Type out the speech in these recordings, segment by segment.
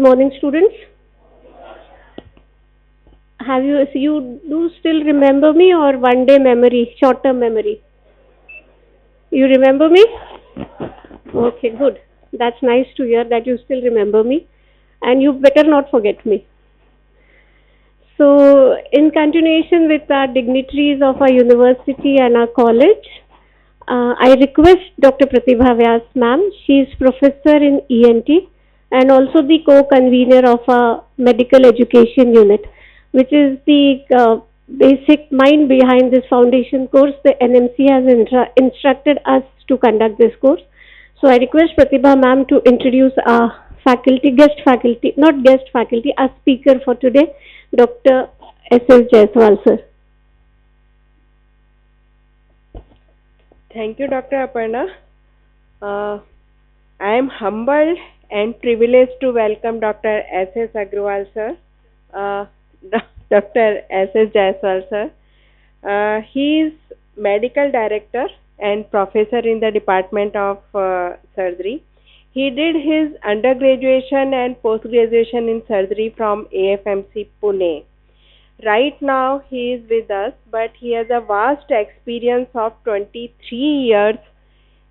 Morning, students. Have you, so you do still remember me or one day memory, short term memory? You remember me? Okay, good. That's nice to hear that you still remember me, and you better not forget me. So, in continuation with our dignitaries of our university and our college, I request Dr. Pratibha Vyas ma'am. She is professor in ENT and also the co-convener of a medical education unit, which is the basic mind behind this foundation course. The NMC has instructed us to conduct this course. So I request Pratibha ma'am to introduce our faculty, not guest faculty, our speaker for today, Dr. S.S. Jaiswal sir. Thank you, Dr. Aparna. Uh, I am humbled and privileged to welcome Dr. S.S. Agrawal sir, uh, Dr. S.S. Jaiswal sir. He is medical director and professor in the Department of Surgery. He did his undergraduation and post-graduation in surgery from AFMC Pune. Right now he is with us, but he has a vast experience of 23 years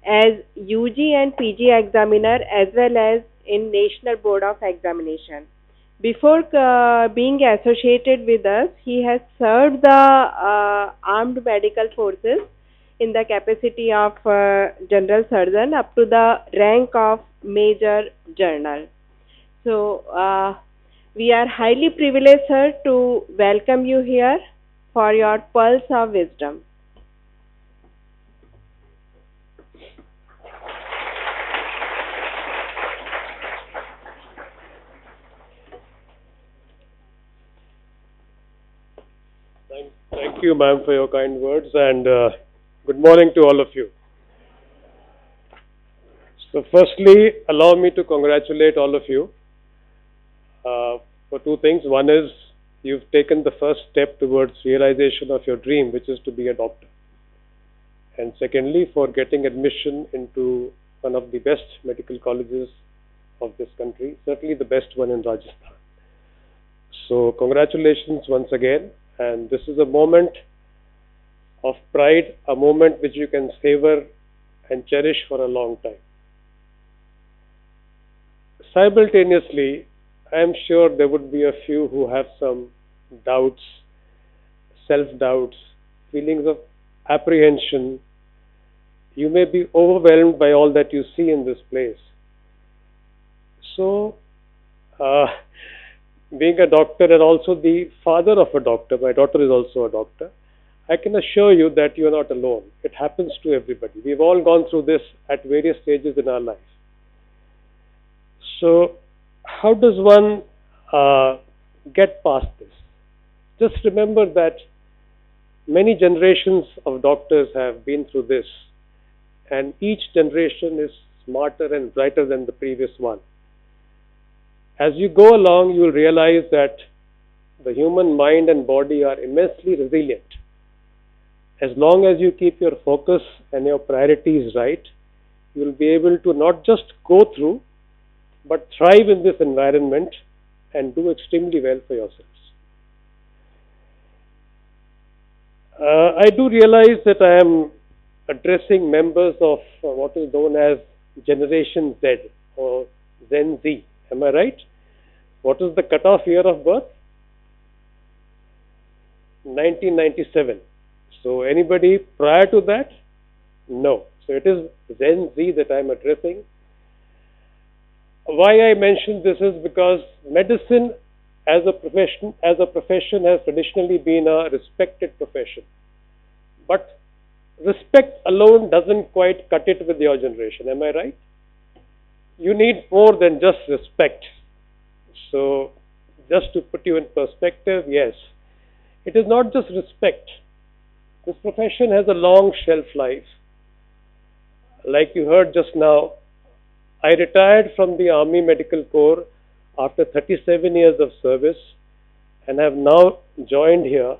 as UG and PG examiner as well as in National Board of Examination. Before being associated with us, he has served the armed medical forces in the capacity of general surgeon up to the rank of major general. So, we are highly privileged, sir, to welcome you here for your pulse of wisdom. Thank you, ma'am, for your kind words, and good morning to all of you. So, firstly, allow me to congratulate all of you for two things. One is you've taken the first step towards realization of your dream, which is to be a doctor. And secondly, for getting admission into one of the best medical colleges of this country, certainly the best one in Rajasthan. So, congratulations once again. And this is a moment of pride, a moment which you can savor and cherish for a long time. Simultaneously, I am sure there would be a few who have some doubts, self-doubts, feelings of apprehension. You may be overwhelmed by all that you see in this place. So, being a doctor and also the father of a doctor, my daughter is also a doctor, I can assure you that you are not alone. It happens to everybody. We've all gone through this at various stages in our life. So, how does one get past this? Just remember that many generations of doctors have been through this, and each generation is smarter and brighter than the previous one. As you go along, you will realize that the human mind and body are immensely resilient. As long as you keep your focus and your priorities right, you will be able to not just go through, but thrive in this environment and do extremely well for yourselves. I do realize that I am addressing members of what is known as Generation Z or Gen Z. Am I right? What is the cutoff year of birth? 1997. So anybody prior to that? No. So it is Gen Z that I am addressing. Why I mention this is because medicine as a profession has traditionally been a respected profession. But respect alone doesn't quite cut it with your generation. Am I right? You need more than just respect. So, just to put you in perspective, yes, it is not just respect. This profession has a long shelf life. Like you heard just now, I retired from the Army Medical Corps after 37 years of service and have now joined here,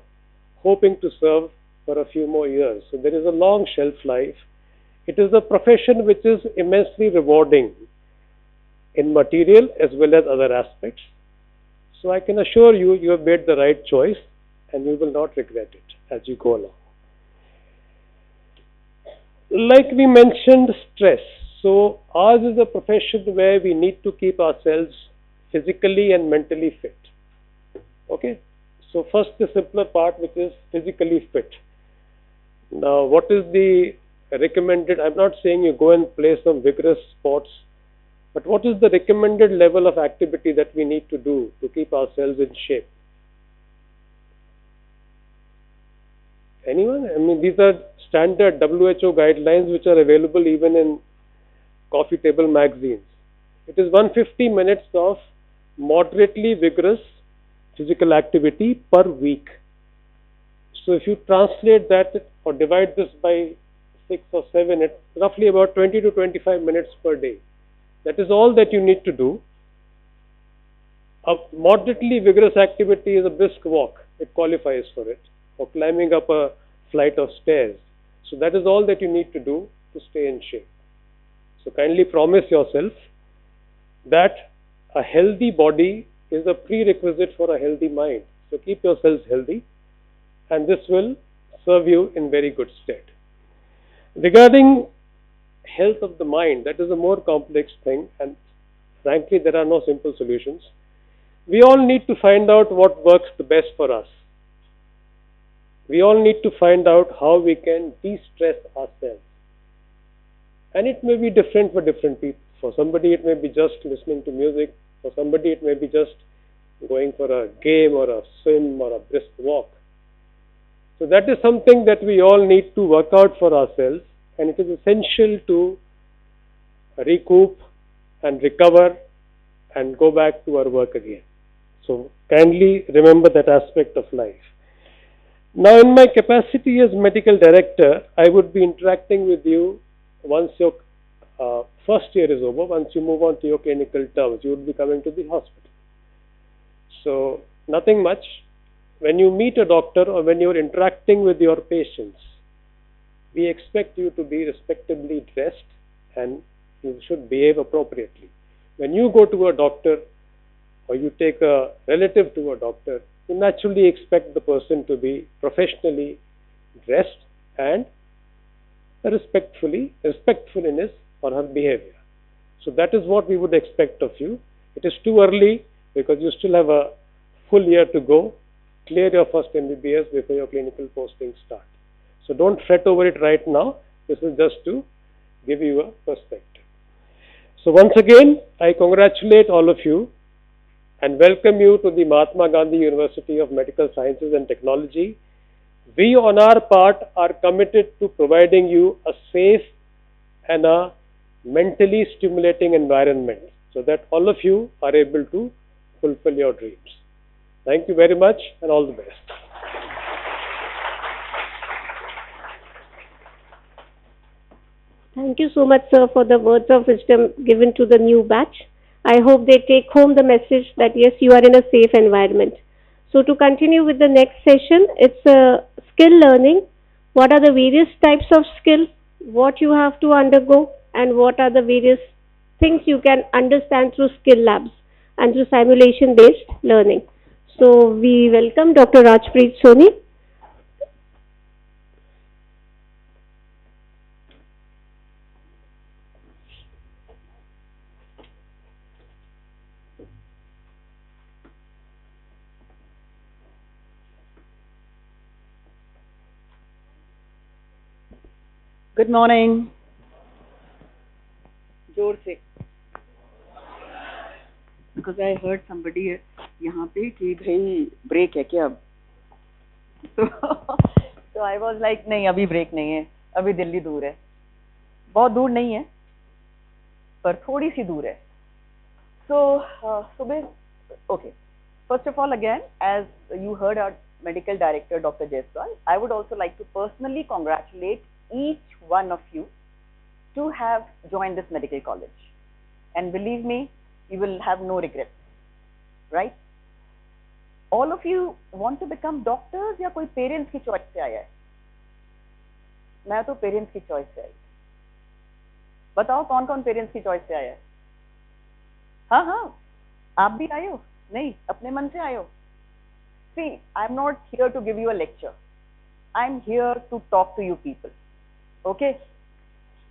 hoping to serve for a few more years. So, there is a long shelf life. It is a profession which is immensely rewarding. in material as well as other aspects. So I can assure you, you have made the right choice and you will not regret it as you go along. Like we mentioned, stress. So ours is a profession where we need to keep ourselves physically and mentally fit. Okay? So first the simpler part, which is physically fit. Now what is the recommended? I'm not saying you go and play some vigorous sports, but what is the recommended level of activity that we need to do to keep ourselves in shape? Anyone? I mean, these are standard WHO guidelines which are available even in coffee table magazines. It is 150 minutes of moderately vigorous physical activity per week. So if you translate that or divide this by 6 or 7, it's roughly about 20 to 25 minutes per day. That is all that you need to do. A moderately vigorous activity is a brisk walk. It qualifies for it. Or climbing up a flight of stairs. So that is all that you need to do to stay in shape. So kindly promise yourself that a healthy body is a prerequisite for a healthy mind. So keep yourselves healthy and this will serve you in very good stead. Regarding health of the mind, that is a more complex thing and frankly there are no simple solutions. We all need to find out what works the best for us. We all need to find out how we can de-stress ourselves. And it may be different for different people. For somebody it may be just listening to music. For somebody it may be just going for a game or a swim or a brisk walk. So that is something that we all need to work out for ourselves, and it is essential to recoup and recover and go back to our work again. So kindly remember that aspect of life. Now in my capacity as medical director, I would be interacting with you once your first year is over. Once you move on to your clinical terms, you would be coming to the hospital. So nothing much. When you meet a doctor or when you are interacting with your patients, we expect you to be respectably dressed and you should behave appropriately. When you go to a doctor or you take a relative to a doctor, you naturally expect the person to be professionally dressed and respectful in his or her behavior. So that is what we would expect of you. It is too early because you still have a full year to go. Clear your first MBBS before your clinical postings start. So don't fret over it right now. This is just to give you a perspective. So once again, I congratulate all of you and welcome you to the Mahatma Gandhi University of Medical Sciences and Technology. We on our part are committed to providing you a safe and a mentally stimulating environment so that all of you are able to fulfill your dreams. Thank you very much and all the best. Thank you so much, sir, for the words of wisdom given to the new batch. I hope they take home the message that yes, you are in a safe environment. So to continue with the next session, it's a skill learning. What are the various types of skills, what you have to undergo, and what are the various things you can understand through skill labs and through simulation-based learning. So we welcome Dr. Rajpreet Soni. Good morning. जोर से because I heard somebody यहाँ पे कि भाई break है क्या अब so I was like नहीं अभी break नहीं है अभी दिल्ली दूर है बहुत दूर नहीं है पर थोड़ी सी दूर है so सुबह okay first of all again as you heard our medical director Dr. Jaiswal, I would also like to personally congratulate each one of you to have joined this medical college and believe me you will have no regrets, right? All of you want to become doctors या कोई parents की choice से आया है? मैं तो parents की choice से आई। बताओ कौन कौन parents की choice से आया है? हाँ हाँ, आप भी आए हो? नहीं, अपने मन से आए हो? See, I'm not here to give you a lecture. I'm here to talk to you people. Okay?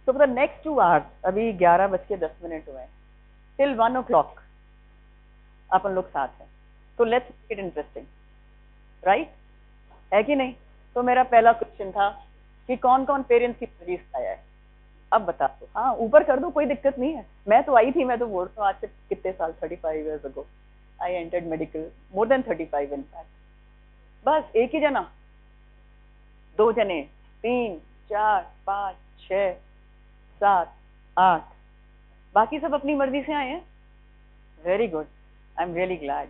So for the next 2 hours, अभी 11:10 हुए हैं, till 1 o'clock, अपन लोग साथ हैं. So let's make it interesting. Right? है कि नहीं? तो मेरा पहला क्वेश्चन था कि कौन कौन पेरेंट्स की मर्जी से आया है? अब बता दो. हाँ, ऊपर कर दो, कोई दिक्कत नहीं है. मैं तो आई थी, मैं तो बोल रहा हूँ आज से कितने साल, 35 years ago. I entered medical, more than 35 in fact. बस एक ही जना, 2 जने, 3, 4, 5, 6, 7, 8, बाकी सब अपनी मर्जी से आए हैं. Very good, I am really glad.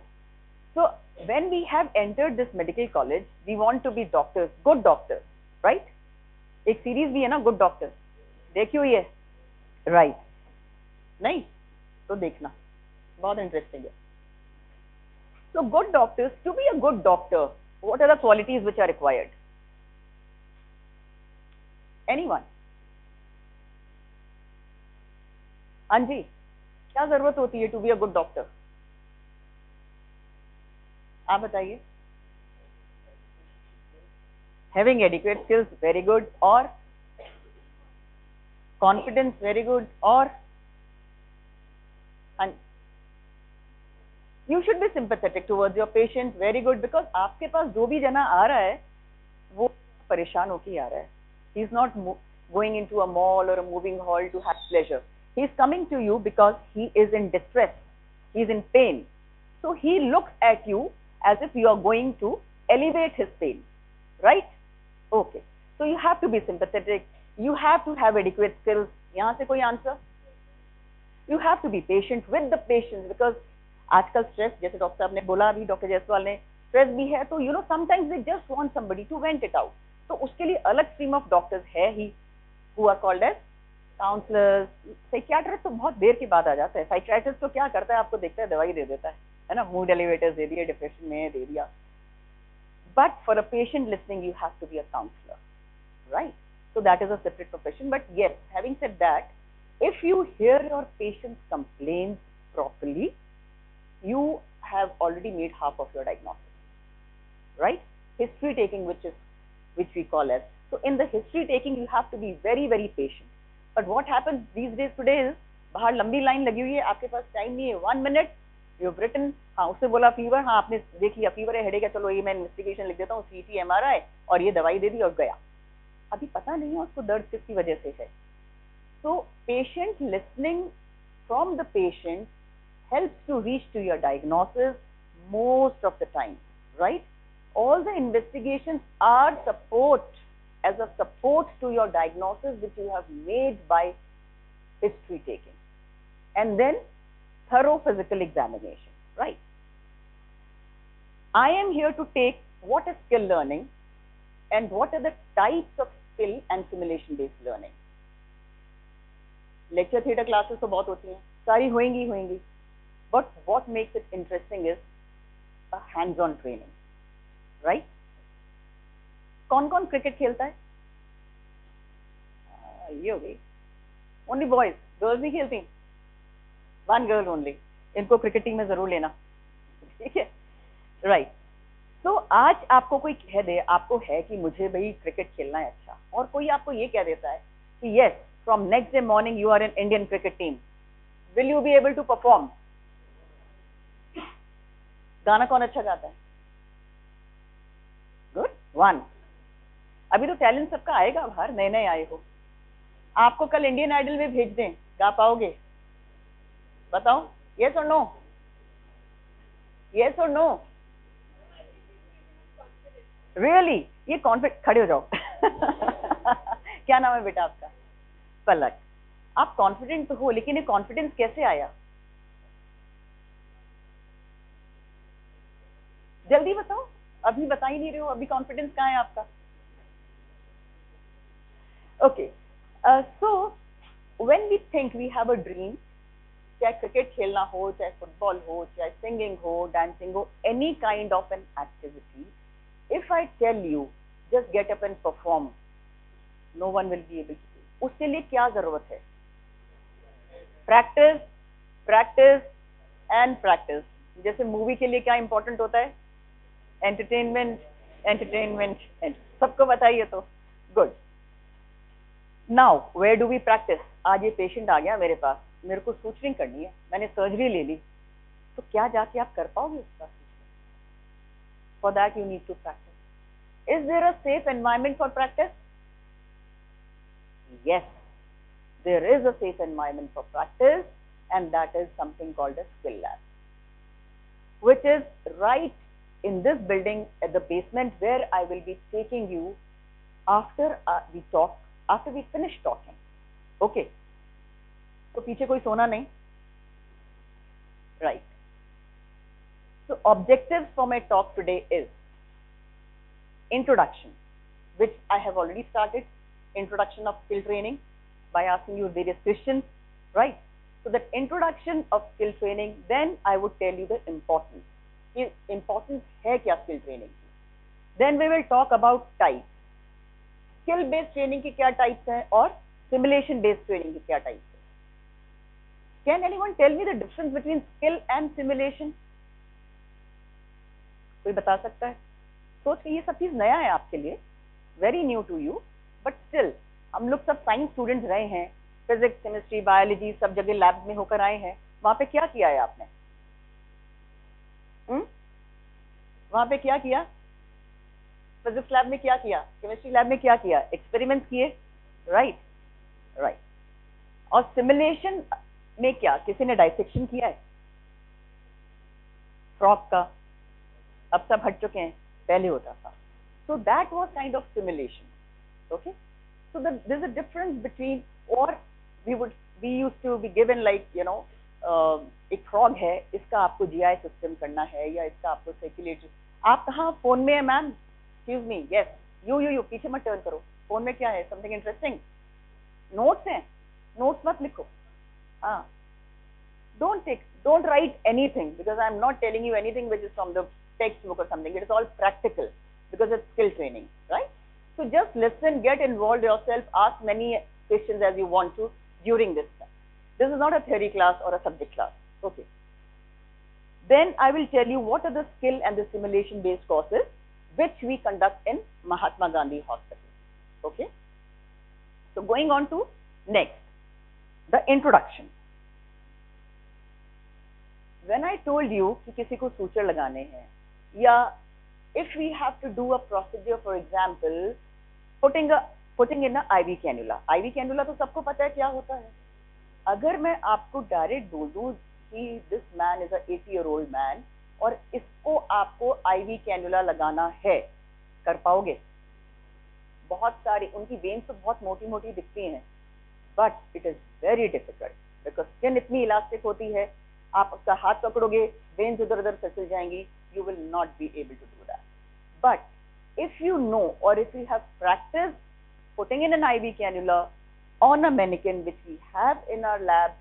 So when we have entered this medical college, we want to be doctors, good doctors, right? एक सीरीज भी है ना, गुड डॉक्टर्स, देखियो ये, राइट? नहीं तो देखना, बहुत इंटरेस्टिंग है. So good doctors, to be a good doctor, what are the qualities which are required? Anyone? हाँ जी, क्या जरूरत होती है to be a good doctor? आप बताइए. Having adequate skills, very good. और confidence, very good. और you should be sympathetic towards your patient, very good. Because आपके पास जो भी जना आ रहा है वो परेशान होके आ रहा है. He is not going into a mall or a moving hall to have pleasure. He is coming to you because he is in distress. He is in pain. So he looks at you as if you are going to elevate his pain, right? Okay. So you have to be sympathetic. You have to have adequate skills. यहाँ से कोई answer? You have to be patient with the patients because आजकल stress, जैसे doctor साहब ने बोला अभी, doctor Jaiswal ने, stress भी है तो you know sometimes they just want somebody to vent it out. तो उसके लिए अलग stream of doctors है ही, who are called as counselors. Psychiatrist तो बहुत देर के बाद आ जाता है. Psychiatrist तो क्या करता है, आपको देखता है, दवाई दे देता है ना, mood elevators दे दिया, depression में दे दिया. But for a patient listening, you have to be a counselor, right? So that is a separate profession. But yes, having said that, if you hear your patient's complaints properly, you have already made half of your diagnosis, right? History taking, which we call as. So in the history taking, you have to be very, very patient. But what happens these days today is, बाहर लंबी line लगी हुई है, आपके पास time नहीं है, 1 minute, you've written, हाँ उससे बोला फीवर, हाँ आपने देख लिया फीवर है, हेडेक है, चलो ये मैं इन्वेस्टिगेशन लिख देता हूँ, CT MRI, और ये दवाई दे दी और गया. अभी पता नहीं है उसको दर्द किसकी वजह से है. So patient listening from the patient helps to reach to your diagnosis most of the time, right? All the investigations are as a support to your diagnosis which you have made by history taking. And then thorough physical examination, right? I am here to take what is skill learning and what are the types of skill and simulation based learning. Lecture theatre classes तो बहुत होती हैं, सारी होंगी, but what makes it interesting is a hands-on training, right? कौन-कौन cricket खेलता है? ये हो गई. Only boys, girls नहीं खेलती. 1 girl only. इनको क्रिकेट टीम में जरूर लेना, ठीक है, राइट? तो आज आपको कोई कह दे, आपको है कि मुझे भाई क्रिकेट खेलना है अच्छा, और कोई आपको ये कह देता है कि yes, from next day morning you are in Indian cricket team, will you be able to perform? गाना कौन अच्छा गाता है? गुड, 1. अभी तो टैलेंट सबका आएगा बाहर, नए नए आए हो. आपको कल इंडियन आइडल में भेज दें, गा पाओगे? बताओ, yes or no? Yes or no? Really? ये कॉन्फिडेंस, खड़े हो जाओ. क्या नाम है बेटा आपका? पलक. आप कॉन्फिडेंट तो हो, लेकिन ये कॉन्फिडेंस कैसे आया? जल्दी बताओ, अभी बता ही नहीं रहे हो, अभी कॉन्फिडेंस कहाँ है आपका? Okay, so when we think we have a dream, चाहे क्रिकेट खेलना हो, चाहे फुटबॉल हो, चाहे सिंगिंग हो, डांसिंग हो, any kind of an activity, if I tell you just get up and perform, no one will be able to do. उसके लिए क्या जरूरत है? Practice, practice, and practice. जैसे मूवी के लिए क्या इंपॉर्टेंट होता है? Entertainment, entertainment. सबको बताइए तो. Good. Now where do we practice? आज ये पेशेंट आ गया मेरे पास, मेरे को सूचरिंग करनी है, मैंने सर्जरी ले ली, तो क्या जाके आप कर पाओगे उसका? For that you need to practice. Is there a safe environment for practice? Yes, there is a safe environment for practice, and that is something called a skill lab, which is right in this building at the basement, where I will be taking you after we finish talking. Okay, तो पीछे कोई सोना नहीं, right? So objectives for my talk today is introduction, which I have already started. Introduction of skill training by asking you various questions, right? So that introduction of skill training, then I would tell you the importance. Importance है क्या skill training की? Then we will talk about types. Skill based training की क्या types हैं और simulation based training की क्या types हैं? Can anyone tell me the difference between skill and simulation? कोई बता सकता है? सोच के ये सब चीज नया है आपके लिए, very new to you. But still हम लोग सब साइंस स्टूडेंट्स रहे हैं, फिजिक्स, केमिस्ट्री, बायोलॉजी सब जगह लैब में होकर आए हैं. वहां पे क्या किया है आपने? वहां पे क्या किया? फिजिक्स लैब में क्या किया? केमिस्ट्री लैब में क्या किया? एक्सपेरिमेंट्स किए, राइट? राइट. और सिमुलेशन में क्या? किसी ने डाइसेक्शन किया है फ्रॉग का? अब सब हट चुके हैं, पहले होता था. So that was kind of simulation. Okay, so there's a difference between, or we used to be given like, you know, एक frog है, इसका आपको GI सिस्टम करना है या इसका आपको सर्कुलेटरी. आप कहाँ फोन में है ma'am? Excuse me. Yes, you पीछे मत टर्न करो. फोन में क्या है? Something interesting? नोट्स हैं? नोट्स मत लिखो. हाँ, don't write anything, because I am not telling you anything which is from the textbook or something. It is all practical because it's skill training, right? So just listen, get involved yourself, ask many questions as you want to during this time. This is not a theory class or a subject class. Okay. Then I will tell you what are the skill and the simulation based courses which we conduct in Mahatma Gandhi Hospital. Okay. So going on to next, the introduction. When I told you कि किसी को suture लगाने हैं, या if we have to do a procedure, for example, putting in a IV cannula. IV cannula तो सबको पता है क्या होता है. अगर मैं आपको डायरेक्ट बोल दूं कि this man is a 80-year-old man और इसको आपको IV cannula लगाना है, कर पाओगे? बहुत सारी उनकी वेन्स तो बहुत मोटी मोटी दिखती हैं, but it is very difficult because skin इतनी इलास्टिक होती है. आप उसका हाथ पकड़ोगे, वेन्स इधर उधर फिसल जाएंगी. You will not be able to do that. But if you know, or if you have practiced putting in an IV cannula on a mannequin which we have in our lab,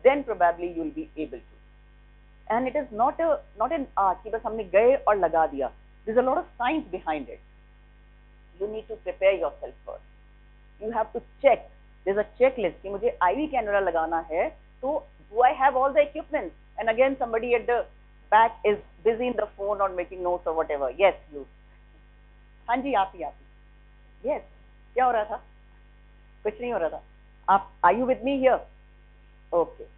then probably you will be able to. And it is not an art कि बस हमने गए और लगा दिया. There's a lot of science behind it. You need to prepare yourself first. You have to check. There's a checklist कि मुझे IV cannula लगाना है, तो do I have all the equipment? And again somebody at the back is busy in the phone or making notes or whatever. Yes, you. हाँ जी, आप ही. Yes. क्या हो रहा था? कुछ नहीं हो रहा था. आप, are you with me here? Okay.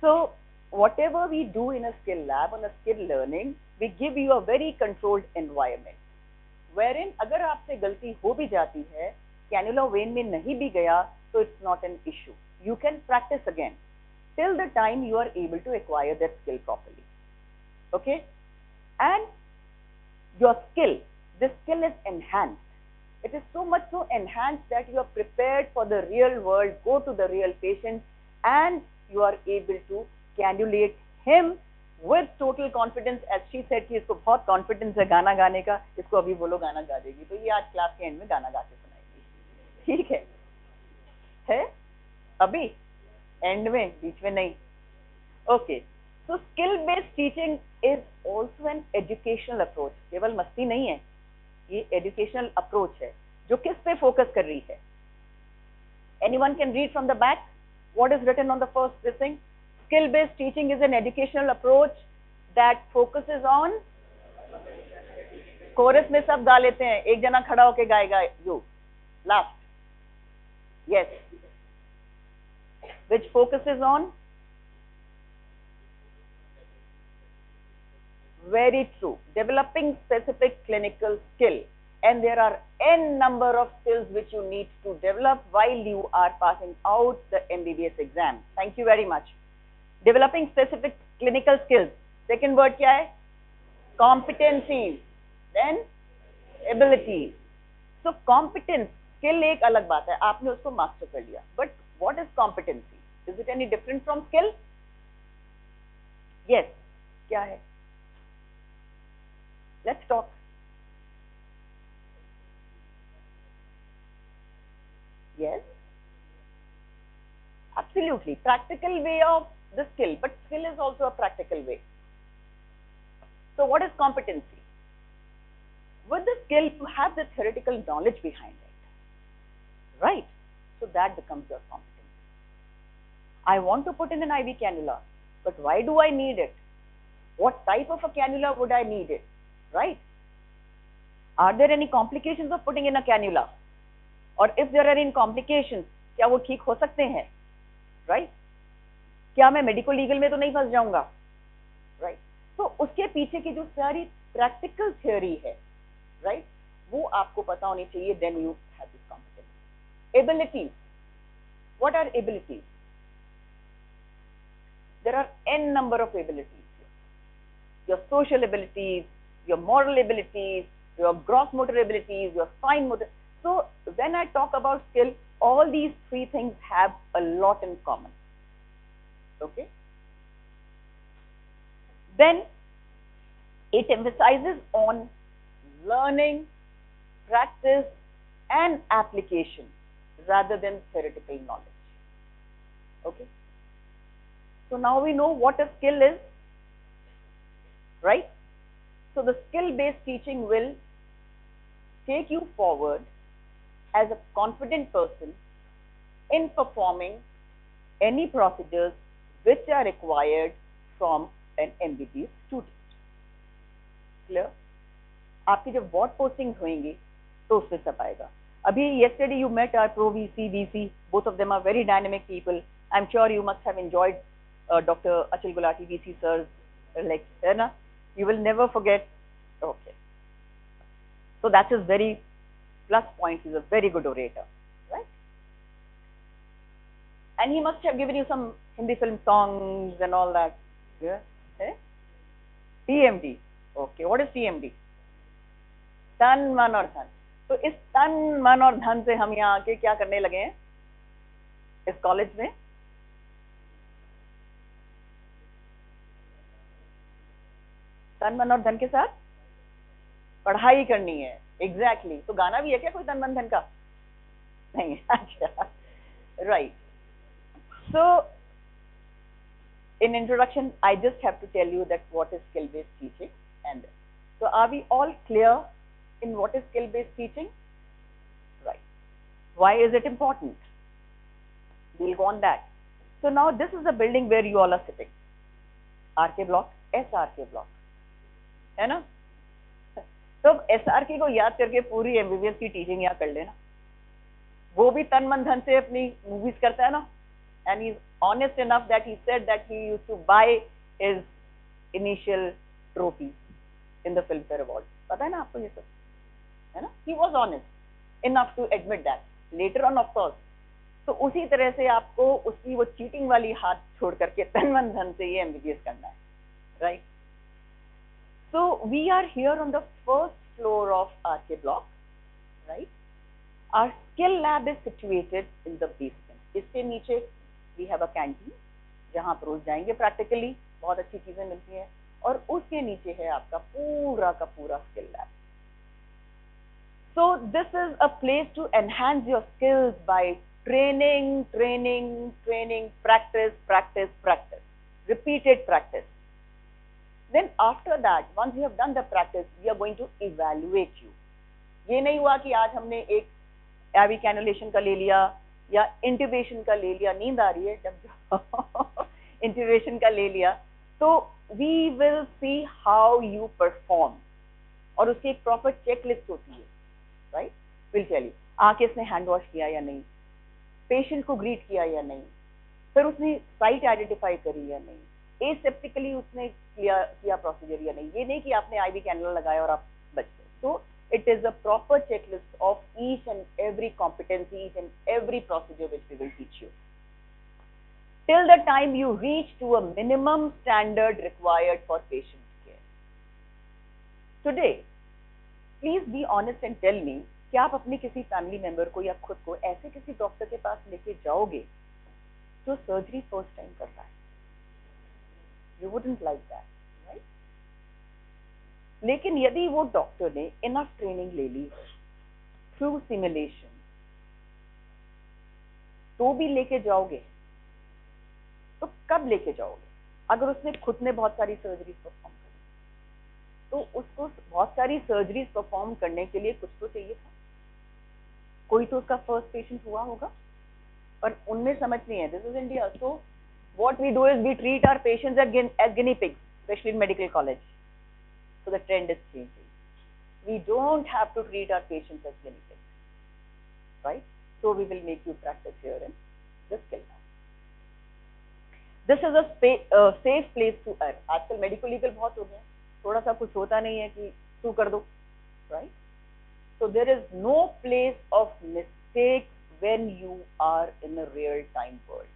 So whatever we do in a skill lab, on a skill learning, we give you a very controlled environment, wherein अगर आपसे गलती हो भी जाती है, cannula vein में नहीं भी गया, so it's not an issue. You can practice again till the time you are able to acquire that skill properly. Okay? And your skill, this skill is enhanced. It is so much so enhanced that you are prepared for the real world, go to the real patient, and you are able to cannulate him with total confidence. As she said कि इसको बहुत confidence है गाना गाने का, इसको अभी बोलो गाना गा देगी, तो ये आज क्लास के एंड में गाना गा के सुनाएगी. ठीक है? अभी एंड में, बीच में नहीं. Okay. So skill based teaching is also an educational approach. केवल मस्ती नहीं है, ये educational approach है जो किस पे फोकस कर रही है. Anyone can read from the back what is written on the first this thing? skill-based teaching is an educational approach that focuses on, chorus में सब गा लेते हैं, एक जना खड़ा होके गाएगा, you last, yes, which focuses on, very true, developing specific clinical skill, and there are n number of skills which you need to develop while you are passing out the MBBS exam. Thank you very much. Developing specific clinical skills. Second word क्या है? Competencies. Then abilities. So competence, skill एक अलग बात है, आपने उसको master कर लिया. But what is competency? Is it any different from skill? Yes. क्या है? Let's talk. Yes. Absolutely. Practical way of the skill, but skill is also a practical way. So what is competency? With the skill, you have the theoretical knowledge behind it, right? So that becomes your competency. I want to put in an IV cannula, but why do I need it? What type of a cannula would I need it, right? Are there any complications of putting in a cannula? Or if there are any complications, क्या वो ठीक हो सकते हैं, right? क्या मैं medico legal में तो नहीं फंस जाऊंगा, right? तो उसके पीछे की जो सारी प्रैक्टिकल थ्योरी है, right? वो आपको पता होनी चाहिए. Then you have this competence. Abilities. What are abilities? There are n number of abilities. Your social abilities, your moral abilities, your gross motor abilities, your fine motor. So when I talk about skill, all these three things have a lot in common. Okay. Then it emphasizes on learning, practice, and application rather than theoretical knowledge. Okay. So now we know what a skill is, right? So the skill-based teaching will take you forward as a confident person in performing any procedures which are required from an MBBS student. Clear? आपकी जब ward postings होंगी तो उससे सब आएगा. अभी yesterday you met our Pro VC, VC, both of them are very dynamic people. I'm sure you must have enjoyed Dr. Achal Gulati VC sir's lecture, है ना? You will never forget. Okay. So that's his very plus point. He's a very good orator, right? And he must have given you some Hindi film songs and all that. Yeah? Eh? TMD. Okay. What is TMD? तन मन और धन. तो इस तन मन और धन से हम यहाँ आके क्या करने लगे हैं इस कॉलेज में? तन मन और धन के साथ पढ़ाई करनी है. एग्जैक्टली. तो गाना भी है क्या कोई तन मन धन का? नहीं. अच्छा. Right. So in introduction, I just have to tell you that what is skill-based teaching. And so are we all clear in what is skill-based teaching? Right. Why is it important? We'll go on that. So now this is the building where you all are sitting. RK block, SRK block. है ना? तो SRK को याद करके पूरी MBBS की teaching यहाँ कर लेना. वो भी तन मन धन से अपनी मूवीज करता है ना. And he's honest enough that he said that he used to buy his initial trophies in the Filmfare Award. पता है ना आपको ये सब? है ना? He was honest enough to admit that. Later on, of course. तो उसी तरह से आपको उसकी वो चीटिंग वाली हाथ छोड़ करके तन मन धन से ये MBBS करना है, right? So we are here on the first floor of RK block, right? Our skill lab is situated in the basement. इसके नीचे we have a canteen जहाँ पर रोज जाएंगे प्रैक्टिकली, बहुत अच्छी चीजें मिलती हैं, और उसके नीचे है आपका पूरा का पूरा skill lab. So this is a place to enhance your skills by training, practice, repeated practice. Then after that, once you have done the practice, we are going to evaluate you. ये नहीं हुआ कि आज हमने एक IV cannulation का ले लिया या इंट्यूबेशन का ले लिया, नींद आ रही है जब इंटीग्रेशन का ले लिया, तो we will see how you perform, और उसकी एक प्रॉपर चेकलिस्ट होती है, राइट? विल टेल यू आके इसने हैंड वॉश किया या नहीं, पेशेंट को ग्रीट किया या नहीं, फिर उसने साइट आइडेंटिफाई करी या नहीं, एसेप्टिकली उसने किया प्रोसीजर या नहीं। ये नहीं कि आपने आईवी कैनुला लगाया और आप बच गए। सो it is a proper checklist of each and every competency, each and every procedure which we will teach you, till the time you reach to a minimum standard required for patient care. Today, please be honest and tell me, क्या आप अपने किसी family member को या खुद को ऐसे किसी डॉक्टर के पास लेके जाओगे जो सर्जरी फर्स्ट टाइम कर रहा है? You wouldn't like that, right? लेकिन यदि वो डॉक्टर ने इनफ ट्रेनिंग ले ली थ्रू सिमुलेशन, तो भी लेके जाओगे? तो कब लेके जाओगे? अगर उसने खुद ने बहुत सारी सर्जरीज परफॉर्म करी, तो उसको बहुत सारी सर्जरीज परफॉर्म करने के लिए कुछ तो चाहिए था, कोई तो उसका फर्स्ट पेशेंट हुआ होगा, और उनमें समझ नहीं है। This is India, so what we do is we treat our patients as guinea pigs, specially in medical college. So the trend is changing. We don't have to treat our patients as guinea pigs, right? So we will make you practice here in the skill lab. This is a safe place to err. आजकल medical legal बहुत हो गया, थोड़ा सा कुछ होता नहीं है कि तू कर दो, right? So there is no place of mistake when you are in a real time world.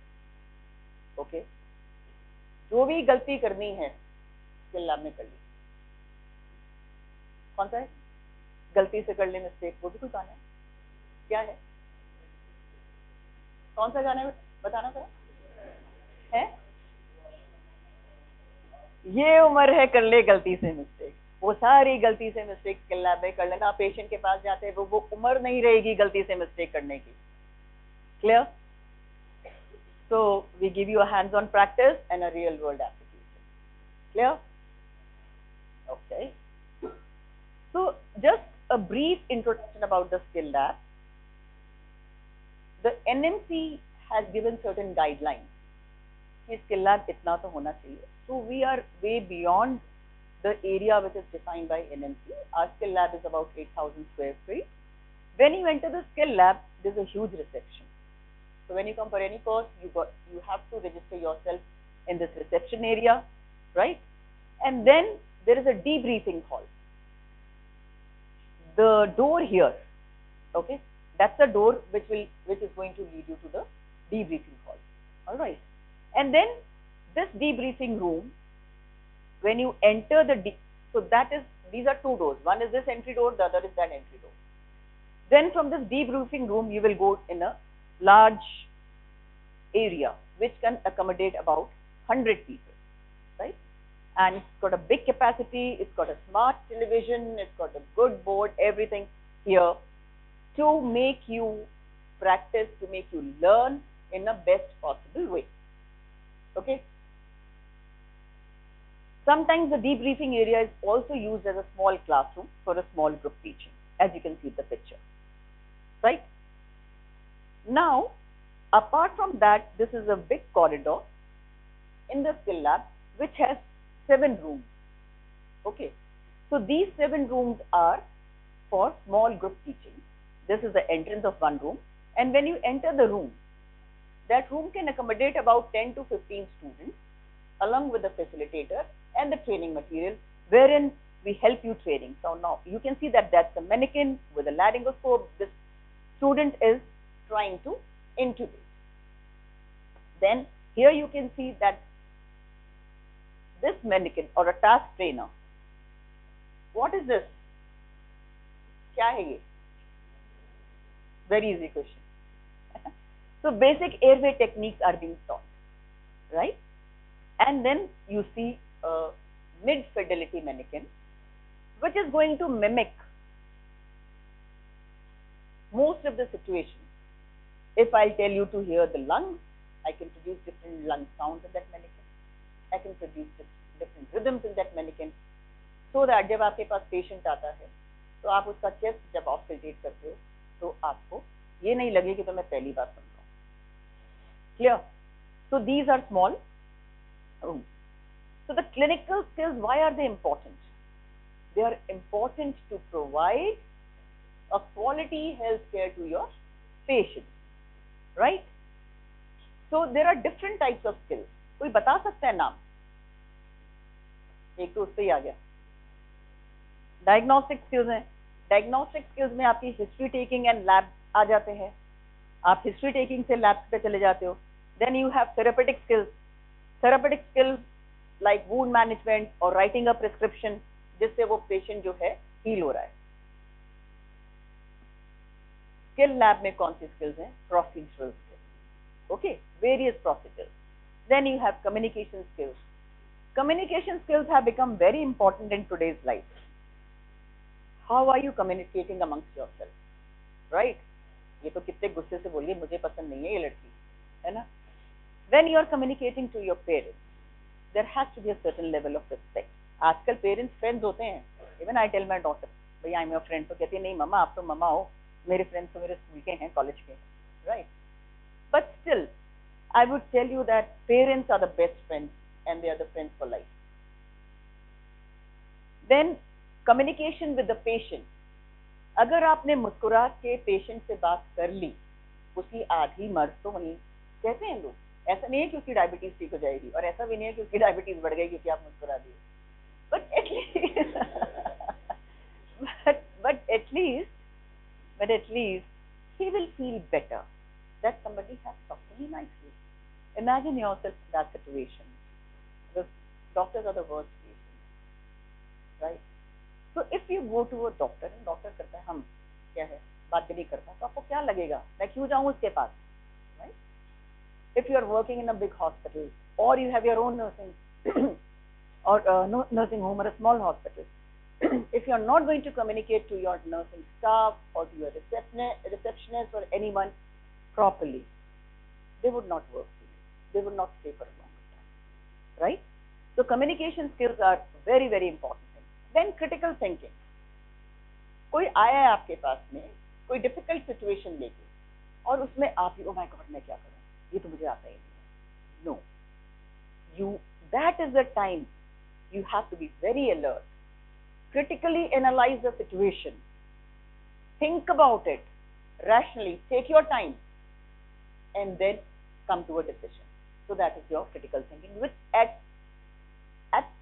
Okay? जो भी गलती करनी है स्किल लैब में कर ली। कौन सा है? गलती से कर ले मिस्टेक, वो भी कोई गाना है? क्या है? कौन सा गाना है बताना जरा? है ये उम्र है कर ले गलती से मिस्टेक, वो सारी गलती से मिस्टेक स्किल लैब में कर लेना। पेशेंट के पास जाते हैं वो उम्र नहीं रहेगी गलती से मिस्टेक करने की। Clear? So we give you a hands on practice and a real world application. Clear? Okay, so just a brief introduction about the skill lab. The NMC has given certain guidelines कि skill lab इतना तो होना चाहिए. So we are way beyond the area which is defined by NMC. Our skill lab is about 8,000 square feet. When you enter the skill lab, there is a huge reception. So when you come for any course, you have to register yourself in this reception area, right? And then there is a debriefing hall. The door here, okay, that's the door which is going to lead you to the debriefing hall. All right, and then this debriefing room, when you enter so these are two doors. One is this entry door, the other is that entry door. Then from this debriefing room, you will go in a large area which can accommodate about 100 people, right? And it's got a big capacity, it's got a smart television, it's got a good board, everything here to make you practice, to make you learn in the best possible way. Okay? Sometimes the debriefing area is also used as a small classroom for a small group teaching, as you can see in the picture. Right? Now, apart from that, this is a big corridor in the skill lab which has 7 rooms. Okay, so these 7 rooms are for small group teaching. This is the entrance of one room, and when you enter the room, that room can accommodate about 10 to 15 students along with the facilitator and the training material wherein we help you training. So now you can see that that's a mannequin with a laryngoscope. This student is trying to intubate. Then here you can see that this mannequin or a task trainer. What is this? क्या है ये? Very easy question. So basic airway techniques are being taught, right? And then you see a mid-fidelity mannequin, which is going to mimic most of the situations. If I tell you to hear the lungs, I can produce different lung sounds in that mannequin. I can produce different rhythms in that mannequin, so that जब आपके पास patient आता है, तो आप उसका chest जब auscultate करते हो, तो आपको ये नहीं लगे कि तो मैं पहली बार सुन रहा हूँ. Clear? So these are small Oh. So the clinical skills, why are they important? They are important to provide a quality health care to your patients, right? So there are different types of skills. कोई बता सकता है नाम? एक तो उस पे ही आ गया. डायग्नोस्टिक स्किल्स हैं. डायग्नोस्टिक स्किल्स में आपकी हिस्ट्री टेकिंग एंड लैब आ जाते हैं. आप हिस्ट्री टेकिंग से लैब पे चले जाते हो. Then you have therapeutic skills. Therapeutic skills like wound management और राइटिंग अ प्रिस्क्रिप्शन, जिससे वो पेशेंट जो है हील हो रहा है. स्किल लैब में कौन सी स्किल्स हैं? Procedural skills. Okay, various procedures. Then you have communication skills. Communication skills have become very important in today's life. How are you communicating amongst yourself? Right? ये तो कितने गुस्से से बोलिए, मुझे पसंद नहीं है ये लड़की, है ना? When you are communicating to your parents, there has to be a certain level of respect. आजकल parents friends होते हैं. Even I tell my daughter, भैया I'm your friend, तो कहती है नहीं मम्मा आप तो मम्मा हो, मेरे friends तो मेरे स्कूल के हैं, कॉलेज के, right? But still, I would tell you that parents are the best friends. And they are the friends for life. Then communication with the patient. अगर आपने मुस्कुरा के पेशेंट से बात कर ली, उसकी आधी मर्ज तो वहीं कहते हैं लोग. ऐसा नहीं है कि उसकी डायबिटीज ठीक हो जाएगी, और ऐसा भी नहीं है कि उसकी डायबिटीज बढ़ गई क्योंकि आप मुस्कुरा दिए. But at least he will feel better that somebody has talked to me nicely. Imagine yourself in that situation. The doctors are the worst patients, right? So if you go to a doctor and doctor करता है हम क्या है बात भी नहीं करता, तो आपको क्या लगेगा मैं क्यों जाऊँ उसके पास, right? If you are working in a big hospital or you have your own nursing or nursing home or a small hospital, if you are not going to communicate to your nursing staff or to your receptionist or anyone properly, they would not work for you. They would not stay for a longer time. Right? So communication skills are very, very important thing. Then critical thinking. कोई आया है आपके पास में कोई difficult situation लेके और उसमें आप ही oh my God मैं क्या करूँ, ये तो मुझे आता ही नहीं. No, that is the time you have to be very alert. Critically analyze the situation. Think about it rationally. Take your time and then come to a decision. So that is your critical thinking, which at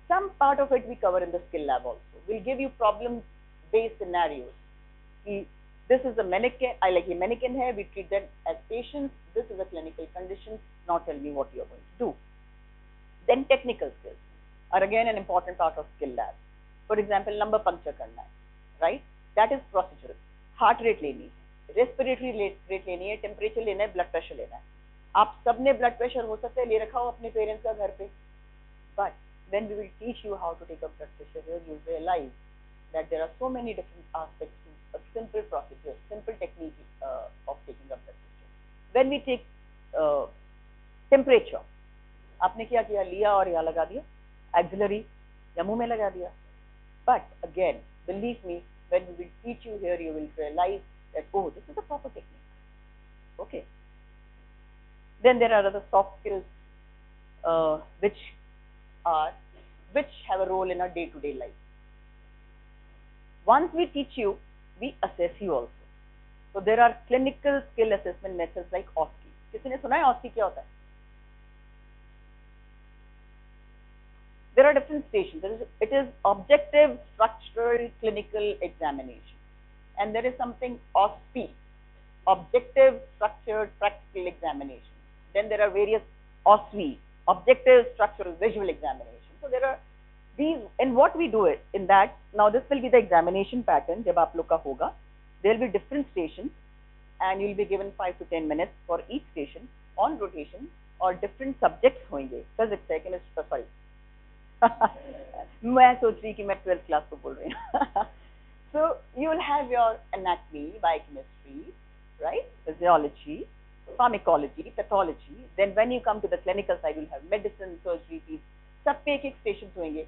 some part of it we cover in the skill lab also. We'll give you problem-based scenarios. This is a mannequin, ये mannequin है, we treat them as patients. This is a clinical condition. Now tell me what you are going to do. Then technical skills are again an important part of skill lab. For example, number puncture करना है, right? That is procedural. Heart rate लेनी है, respiratory rate लेनी है, temperature लेना है, blood pressure लेना है. आप सबने ब्लड प्रेशर हो सकता है ले रखा हो अपने पेरेंट्स का घर पे, but when we will teach you how to take a blood pressure here you realize that there are so many different aspects to a simple procedure, simple technique of taking a blood pressure. When we take temperature, आपने क्या किया, लिया और यहाँ लगा दिया, axillary या मुंह में लगा दिया. But again believe me, when we will teach you here you will realize that oh this is a proper technique. Okay. Then there are other soft skills which have a role in our day-to-day life. Once we teach you, we assess you also. So there are clinical skill assessment methods like OSCE. किसी ने सुना है OSCE क्या होता है? There are different stations. It is objective, structural, clinical examination, and there is something OSCE, objective, structured, practical examination. Then there are various OSVE, objective, structural, visual examination. So there are these, and what we do it in that, now this will be the examination pattern, जब आप लोग का होगा, there will be different stations and you will be given 5 to 10 minutes for each station on rotation, और different subjects होंगे, physics है, chemistry, sorry, मैं सोच रही कि मैं 12th class को बोल रही हूँ. So you will have your anatomy, biochemistry, right, physiology, pharmacology, pathology. Then when you come to the clinical side, you'll have medicine, surgery, सब पे एक stations होंगे.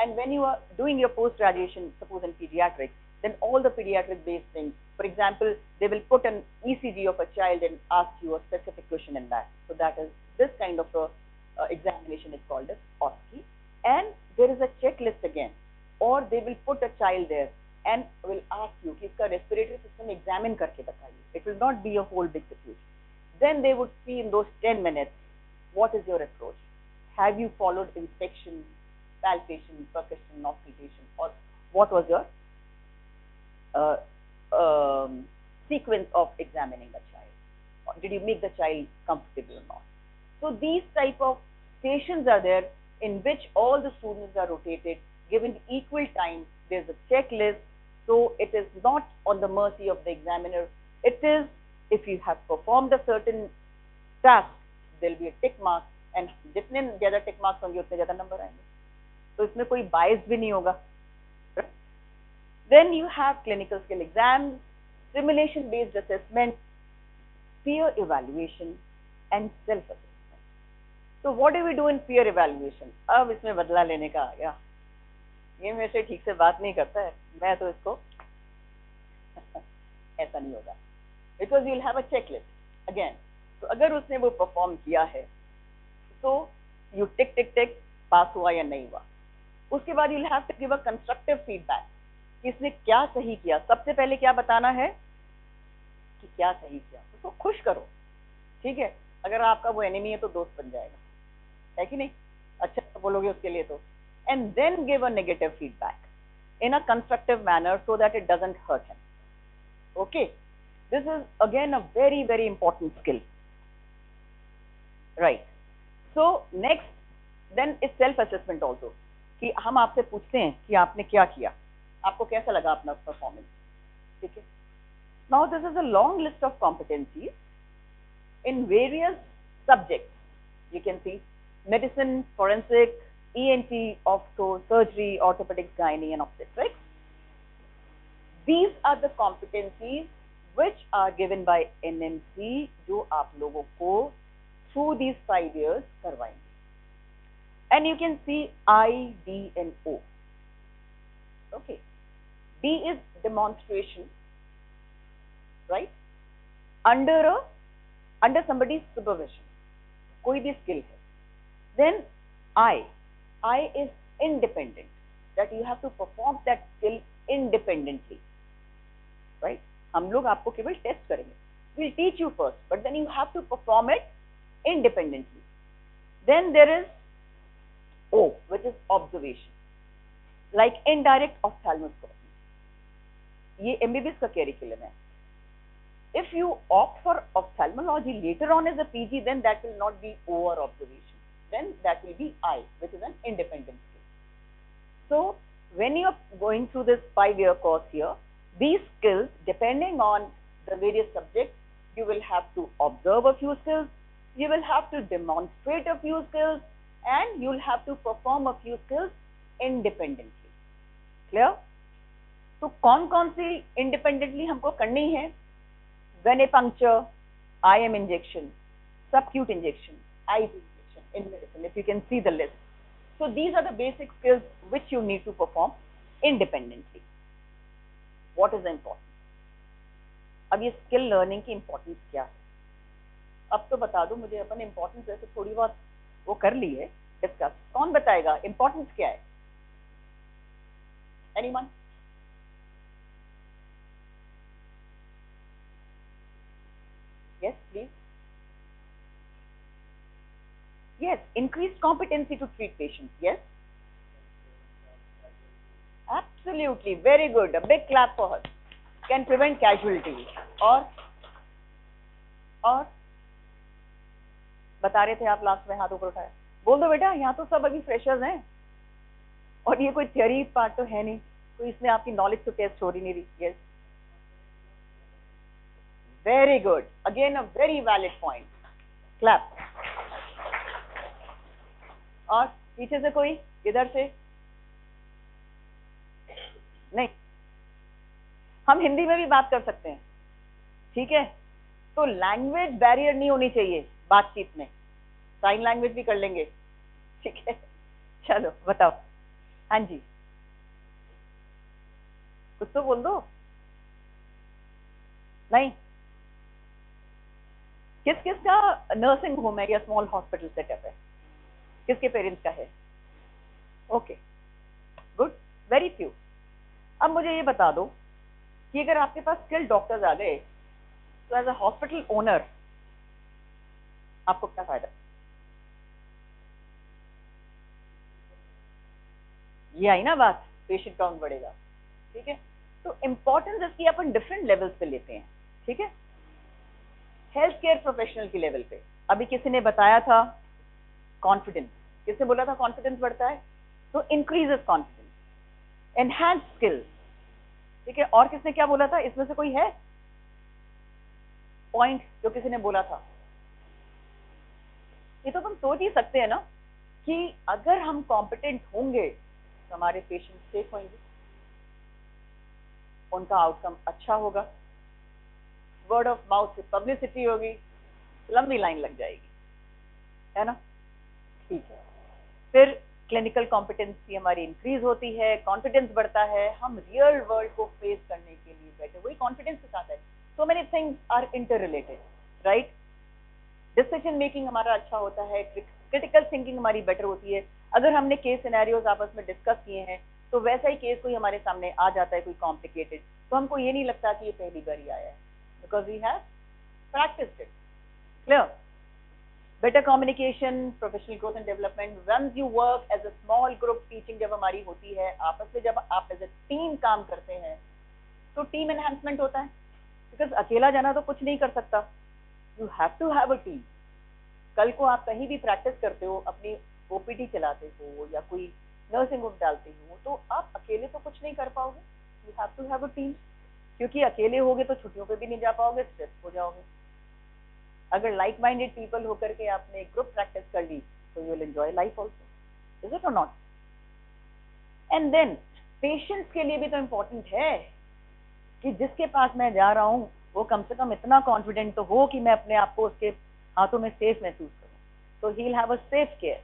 And when you are doing your post-graduation, suppose in pediatrics, then all the pediatric-based things, for example, they will put an ECG of a child and ask you a specific question in that. So that is this kind of a examination is called as OSCE, and there is a checklist again, or they will put a child there and will ask you कि इसका respiratory system examine करके बताइए. It will not be a whole big situation. Then they would see in those 10 minutes, what is your approach? Have you followed inspection, palpation, percussion, auscultation, or what was your sequence of examining the child? Or did you make the child comfortable or not? So these type of stations are there in which all the students are rotated, given equal time. There's a checklist, so it is not on the mercy of the examiner. It is, if you have performed a certain task, there will be a tick mark, and जितने ज़्यादा tick marks होंगे उतने ज़्यादा number आएंगे. तो इसमें कोई bias भी नहीं होगा. Then you have clinical skill exams, simulation based assessment, peer evaluation, and self assessment. So what do we do in peer evaluation? अब इसमें बदला लेने का आ गया. ये मेरे से ठीक से बात नहीं करता है, मैं तो इसको ऐसा नहीं होगा. Because you'll have a checklist again. तो अगर उसने वो perform किया है, तो you tick tick tick pass हुआ या नहीं हुआ. उसके बाद you'll have to give a constructive feedback. इसने क्या सही किया. सबसे पहले क्या बताना है कि क्या सही किया. उसको खुश करो. ठीक है, अगर आपका वो एनिमी है तो दोस्त बन जाएगा, है कि नहीं. अच्छा बोलोगे उसके लिए तो. And then give a negative feedback in a constructive manner so that it doesn't hurt him. Okay, this is again a very very important skill, right? So next then is self assessment also, कि हम आपसे पूछते हैं कि आपने क्या किया, आपको कैसा लगा अपना परफॉर्मेंस. ठीक है. Now this is a long list of competencies in various subjects. You can see medicine, forensic, ENT, opto, surgery, orthopedics, gynae, and obstetrics. These are the competencies which are given by NMC, जो आप लोगों को through these 5 years करवाएंगे. And you can see I, D, and O. Okay. D is demonstration, right? Under somebody's supervision. कोई भी skill है. Then I is independent, that you have to perform that skill independently, right? हम लोग आपको केवल test करेंगे. We'll teach you first, but then you have to perform it independently. Then there is O, which is observation, like indirect ophthalmoscopy. ये MBBS का curriculum है. If you opt for ophthalmology later on as a PG, then that will not be O or observation. Then that will be I, which is an independent skill. So when you are going through this 5-year course here, these skills, depending on the various subjects, you will have to observe a few skills, you will have to demonstrate a few skills, and you will have to perform a few skills independently. Clear? तो कौन सी independently हमको करनी है? Venipuncture, IM injection, subcute injection, IV injection in medicine, if you can see the list. So these are the basic skills which you need to perform independently. What is important? अब ये skill learning की importance क्या है? अब तो बता दो मुझे. अपन importance वैसे थोड़ी बहुत वो कर ली है डिस्कस. कौन बताएगा importance क्या है? Anyone? Yes, please. Yes, increased competency to treat patients. Yes. Absolutely, very good. A big clap for her. Can prevent casualties. और बता रहे थे आप लास्ट में, हाथ ऊपर उठाया. बोल दो बेटा, यहाँ तो सब अभी फ्रेशर्स हैं और ये कोई थ्योरी पार्ट तो है नहीं, तो इसमें आपकी नॉलेज तो टेस्ट हो रही नहीं रही. Yes, very good. Again a very valid point. Clap. और पीछे से कोई, इधर से नहीं. हम हिंदी में भी बात कर सकते हैं, ठीक है. तो लैंग्वेज बैरियर नहीं होनी चाहिए बातचीत में. साइन लैंग्वेज भी कर लेंगे, ठीक है. चलो बताओ. हाँ जी, कुछ तो बोल दो. नहीं, किस किस का नर्सिंग होम है या स्मॉल हॉस्पिटल सेटअप है? किसके पेरेंट्स का है? Okay, good, very few. अब मुझे ये बता दो कि अगर आपके पास स्किल्ड डॉक्टर्स आ गए तो एज अ हॉस्पिटल ओनर आपको क्या फायदा? ये आई ना बात, पेशेंट काउंट बढ़ेगा, ठीक है। तो इंपॉर्टेंस इसकी अपन डिफरेंट लेवल्स पे लेते हैं, ठीक है। हेल्थ केयर प्रोफेशनल की लेवल पे अभी किसी ने बताया था कॉन्फिडेंस, किसने बोला था कॉन्फिडेंस बढ़ता है? तो इंक्रीजेस कॉन्फिडेंस, एनहांस स्किल्स, ठीक है। और किसने क्या बोला था? इसमें से कोई है पॉइंट जो किसी ने बोला था? ये तो हम सोच ही सकते हैं ना कि अगर हम कॉम्पिटेंट होंगे तो हमारे पेशेंट सेफ होंगे, उनका आउटकम अच्छा होगा, वर्ड ऑफ माउथ से पब्लिसिटी होगी, लंबी लाइन लग जाएगी, है ना? ठीक है। फिर क्लिनिकल कॉम्पिटेंसी हमारी इंक्रीज होती है, कॉन्फिडेंस बढ़ता है, हम रियल वर्ल्ड को फेस करने के लिए बैठे, वही कॉन्फिडेंस के साथ है। So many things are inter related, right. Decision making हमारा अच्छा होता है, क्रिटिकल थिंकिंग हमारी बेटर होती है। अगर हमने केस सिनेरियोज आपस में डिस्कस किए हैं तो वैसा ही केस कोई हमारे सामने आ जाता है, कोई कॉम्प्लिकेटेड, तो हमको ये नहीं लगता कि ये पहली बार ही आया है, because we have practised it. Clear? Better communication, professional growth and development, once you work as a small group, teaching जब हमारी होती है आपस में, जब आप एज अ टीम काम करते हैं तो टीम एनहांसमेंट होता है, बिकॉज अकेला जाना तो कुछ नहीं कर सकता, you have to have a team. कल को आप कहीं भी प्रैक्टिस करते हो, अपनी ओपीडी चलाते हो या कोई नर्सिंग होम डालते हो, तो आप अकेले तो कुछ नहीं कर पाओगे, you have to have a team, क्योंकि अकेले होगे तो छुट्टियों पे भी नहीं जा पाओगे, स्ट्रेस हो जाओगे। अगर लाइक माइंडेड पीपल होकर के आपने ग्रुप प्रैक्टिस कर ली तो you will enjoy life also, is it और नॉट? एंड देन पेशेंट्स के लिए भी तो इम्पोर्टेंट है कि जिसके पास मैं जा रहा हूँ वो कम से कम इतना कॉन्फिडेंट तो हो कि मैं अपने आप को उसके हाथों में सेफ महसूस करूँ, तो he will have a safe care.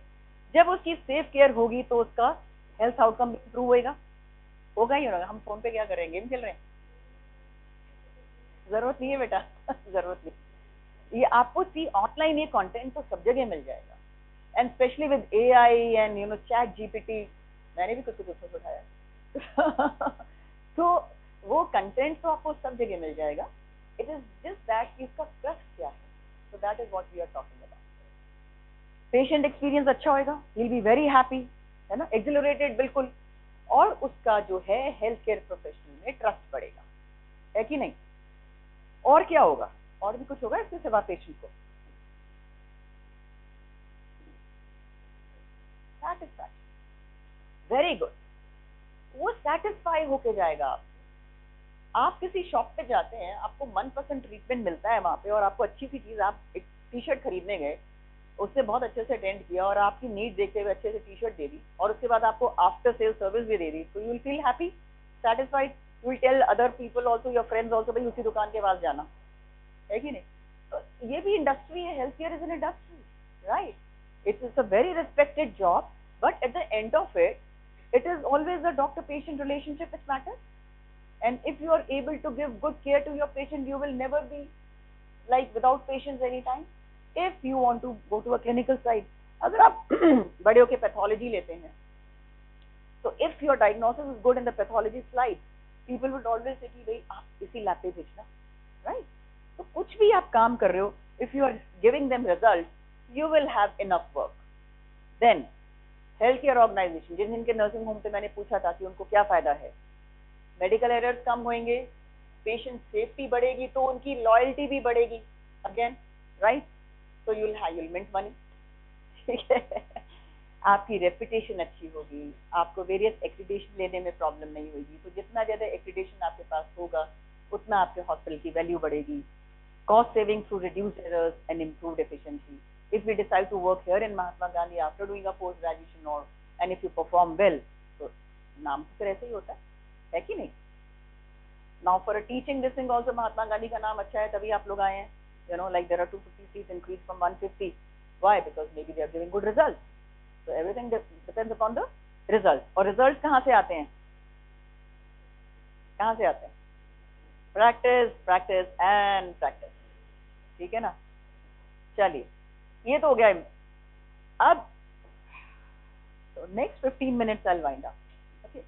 जब उसकी सेफ केयर होगी तो उसका हेल्थ आउटकम इंप्रूव होगा ही होगा। हम फोन पे क्या कर रहे हैं, गेम खेल रहे हैं? जरूरत नहीं है बेटा जरूरत नहीं। ये आपको सी ऑनलाइन ये कंटेंट तो सब जगह मिल जाएगा, and specially with AI and you know chat GPT, मैंने भी कुछ उसमें उठाया तो वो कंटेंट तो आपको सब जगह मिल जाएगा। इट इज जस्ट दैट कि इसका क्रक्स क्या है, so that is what we are talking about. Patient experience अच्छा होएगा, he will be very happy, है ना, एक्सिलरेटेड बिल्कुल, और उसका जो है हेल्थ केयर प्रोफेशनल में ट्रस्ट बढ़ेगा, है कि नहीं? और क्या होगा? और भी कुछ होगा इसके सिवा पेशेंट को? सेटिस्फैक्शन, वेरी गुड, वो सेटिस्फाई होके जाएगा। आप किसी शॉप पे जाते हैं, आपको मनपसंद ट्रीटमेंट मिलता है वहां पे, और आपको अच्छी सी चीज, आप एक टी शर्ट खरीदने गए, उससे बहुत अच्छे से अटेंड किया और आपकी नीड देखते हुए अच्छे से टी शर्ट दे दी, और उसके बाद आपको आफ्टर सेल सर्विस भी दे दी, तो you will feel happy, satisfied, you will tell other people also, your friends also, भाई उसी दुकान के पास जाना, है कि नहीं? तो ये भी इंडस्ट्री है, health care is an industry, right. It's a very respected job, but at the end of it is always the doctor-patient relationship which matters. And if you are able to give good care to your patient, you will never be like without patients anytime. If you want to go to a clinical side, अगर आप बड़े होके pathology लेते हैं, तो if your diagnosis is good in the pathology slide, people would always say कि भाई आप इसी लैब पे भेजना, right? तो कुछ भी आप काम कर रहे हो, if you are giving them results, you will have enough work. Then health care organisation, जिन जिनके नर्सिंग होम पे मैंने पूछा था कि उनको क्या फायदा है, मेडिकल एरर्स कम होंगे, पेशेंट सेफ्टी बढ़ेगी, तो उनकी लॉयल्टी भी बढ़ेगी, अगेन, राइट? तो यू विल मिंट मनी, ठीक है, आपकी रेपुटेशन अच्छी होगी, आपको वेरियस एक्रीडेशन लेने में प्रॉब्लम नहीं होगी, तो जितना ज्यादा एक्रीडेशन आपके पास होगा उतना आपके हॉस्पिटल की वैल्यू बढ़ेगी, cost saving through reduced errors and improved efficiency. If we decide to work here in Mahatma Gandhi after doing a post graduation, or and if you perform well, तो नाम तो फिर ऐसे ही होता है कि नहीं? Now for a teaching this thing also, Mahatma Gandhi का नाम अच्छा है तभी आप लोग आए हैं, you know, like there are 250 seats increased from 150. Why? Because maybe they are giving good results. So everything depends upon the results. और results कहाँ से आते हैं? कहाँ से आते हैं? Practice, practice and practice. ठीक है ना? चलिए, ये तो हो गया। अब So next 15 minutes I'll wind up. Okay.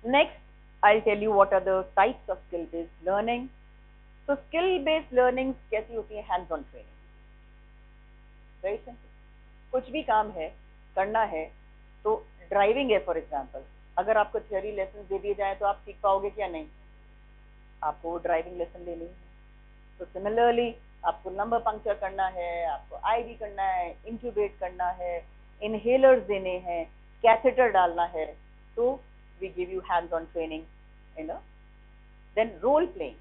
Next, I'll tell you what are the types of skill-based learning. So skill-based learning कैसी होती है? Hands-on training. Very simple. कुछ भी काम है, करना है, तो ड्राइविंग है फॉर एग्जाम्पल, अगर आपको थियोरी लेसन दे दिए जाए तो आप सीख पाओगे क्या? नहीं, आपको वो ड्राइविंग लेसन लेनी है. तो सिमिलरली आपको नंबर पंक्चर करना है, आपको आईवी करना है, इंक्यूबेट करना है, इनहेलर्स देने हैं, कैथेटर डालना है, तो we give you hands on training in a. Then role playing,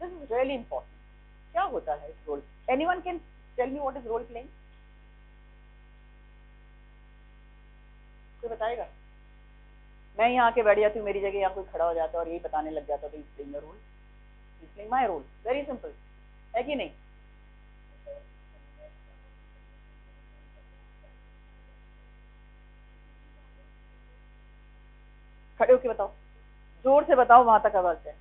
this is really important. क्या होता है role? Anyone can tell me what is role playing? कोई बताएगा? मैं यहाँ आके बैठ जाती हूँ, मेरी जगह यहाँ कोई खड़ा हो जाता है और यही बताने लग जाता है, तो is playing the role, is playing my role. Very simple है कि नहीं? खड़े होके बताओ, जोर से बताओ, वहां तक आवाज है.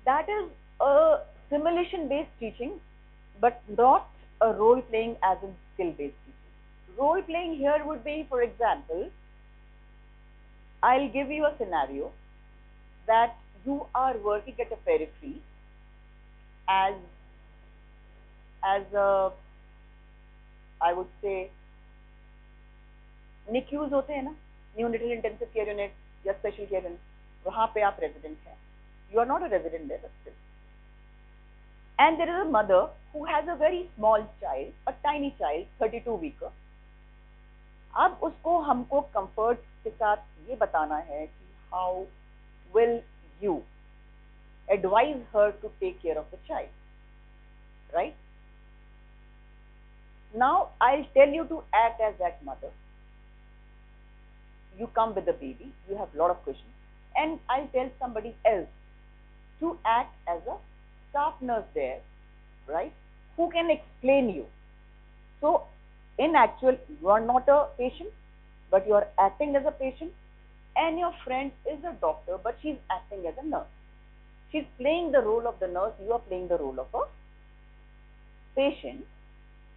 That is a simulation based teaching, but not a role playing as in skill based teaching. Role playing here would be, for example, I'll give you a scenario that you are working at a periphery as a, I would say, NICUs होते हैं ना, neonatal intensive care unit या special care unit, वहाँ पे आप resident हैं. You are not a resident there, but still. And there is a mother who has a very small child, a tiny child, 32 weeker. अब उसको हमको comfort के साथ ये बताना है कि how will you advise her to take care of the child, right? Now I'll tell you to act as that mother. You come with the baby, you have a lot of questions, and I'll tell somebody else to act as a staff nurse there, right, who can explain you. So in actual, you are not a patient, but you are acting as a patient, and your friend is a doctor, but she's acting as a nurse. She's playing the role of the nurse, you are playing the role of a patient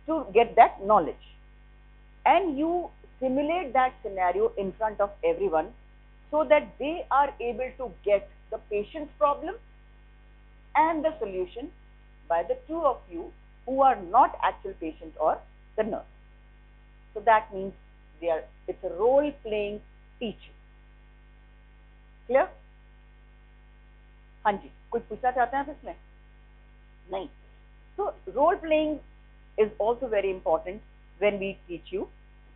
to get that knowledge. And you simulate that scenario in front of everyone so that they are able to get the patient's problem and the solution by the two of you who are not actual patient or the nurse. So that means it's a role playing teaching. Clear? हाँ जी, कुछ पूछना चाहते हैं इसमें? नहीं. So role playing is also very important when we teach you.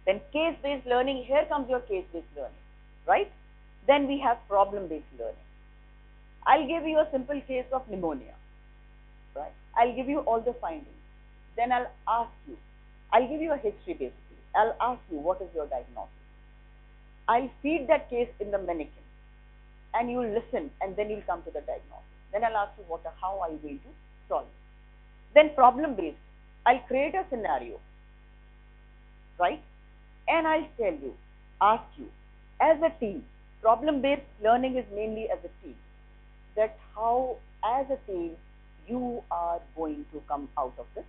Then case based learning, here comes your case based learning, right? Then we have problem based learning. I'll give you a simple case of pneumonia, right? I'll give you all the findings. Then I'll ask you, I'll give you a history basically. I'll ask you what is your diagnosis. I'll feed that case in the mannequin and you'll listen and then you'll come to the diagnosis. Then I'll ask you how are you going to solve it. Then problem based, I'll create a scenario, right? And I'll tell you, ask you, as a team, problem based learning is mainly as a team, that how as a team you are going to come out of this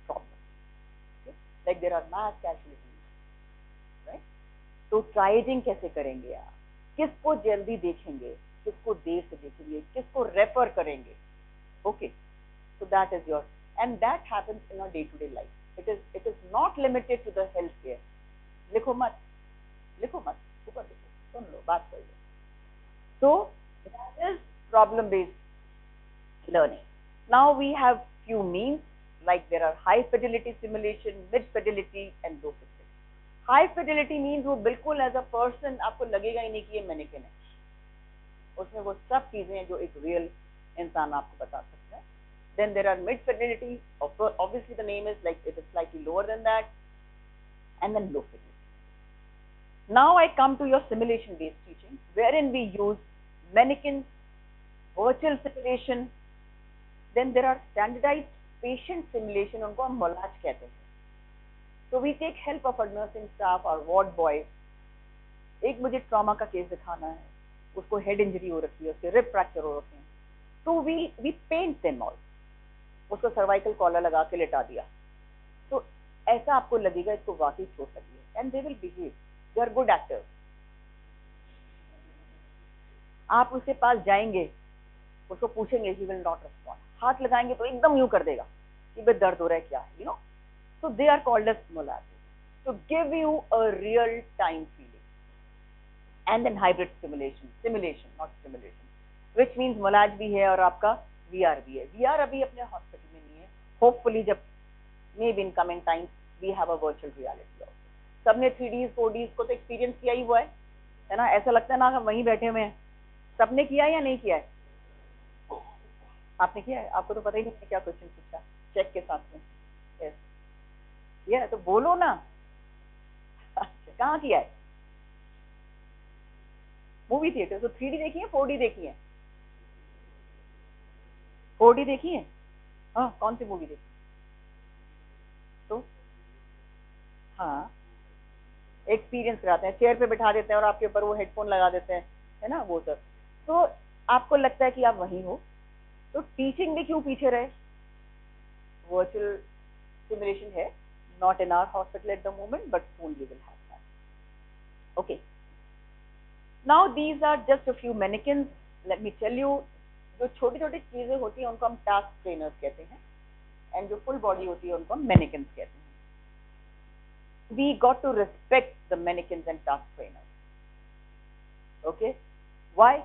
problem. Okay? Like there are mass casualties, right? तो ट्राइजिंग कैसे करेंगे आप? किसको जल्दी देखेंगे, किसको देर से देखेंगे, किसको रेफर करेंगे? Okay, so that is your, and that happens in our day-to-day life. It is not limited to the healthcare. लिखो मत, ऊपर देखो, सुन लो, बात कर लो. So that is problem-based learning. Now we have few means, like there are high fidelity simulation, mid fidelity, and low fidelity. High fidelity means वो बिल्कुल as a person आपको लगेगा ही नहीं कि ये मैनिक्विन है. उसमें वो सब चीजें हैं जो एक real इंसान आपको बता सकता है. Then there are mid fidelity. Obviously the name is like it is slightly lower than that, and then low fidelity. Now I come to your simulation-based teaching, wherein we use mannequins, virtual simulation. Then there are standardized patient simulation, उनको हम मोलाज कहते हैं. So we take help of our nursing staff, our ward boys, एक मुझे trauma का case दिखाना है, उसको हेड इंजरी हो रखी है, उसके रिब फ्रैक्चर हो रखे हैं, तो वी पेंट देम ऑल, उसको सर्वाइकल कॉलर लगा के लेटा दिया, तो ऐसा आपको लगेगा इसको वाकई चोट लगी है, and they will behave, they are good actors. आप उसके पास जाएंगे, उसको पूछेंगे, ही विल नॉट रिस्पॉन्ड, हाथ लगाएंगे तो एकदम यूं कर देगा कि भाई दर्द हो रहा है क्या है, you know. So they are called as molasses. To give you a real time feeling. And then hybrid simulation, not stimulation, which means मोलाज भी है और आपका VR भी है। VR अभी अपने हॉस्पिटल में नहीं है, होपफुली जब maybe in coming times we have a virtual reality also. सबने 3Ds 4Ds को तो एक्सपीरियंस किया ही हुआ है ना, ऐसा लगता है ना हम वहीं बैठे हुए हैं। सबने किया या नहीं किया है? आपने किया है? आपको तो पता ही नहीं क्या क्वेश्चन पूछा चेक के साथ में। यस, किया है तो बोलो ना। अच्छा, कहाँ किया है? Movie theatre. तो 3D देखी है, 4D देखी है? 4D देखी है? हाँ, कौन सी मूवी देखी? तो हाँ, एक्सपीरियंस कराते हैं, चेयर पे बिठा देते हैं और आपके ऊपर वो हेडफोन लगा देते हैं, है ना, वो सब। तो आपको लगता है कि आप वहीं हो, तो टीचिंग में क्यों पीछे रहे? वर्चुअल सिमुलेशन है, not in our hospital at the moment, but soon we will have that. Okay. Now these are just a few mannequins. Let me tell you, जो छोटी छोटी चीजें होती हैं उनको हम टास्क ट्रेनर्स कहते हैं, एंड जो फुल बॉडी होती है उनको हम मैनिकिन्स कहते हैं। We got to respect the mannequins and task trainers. Okay? Why?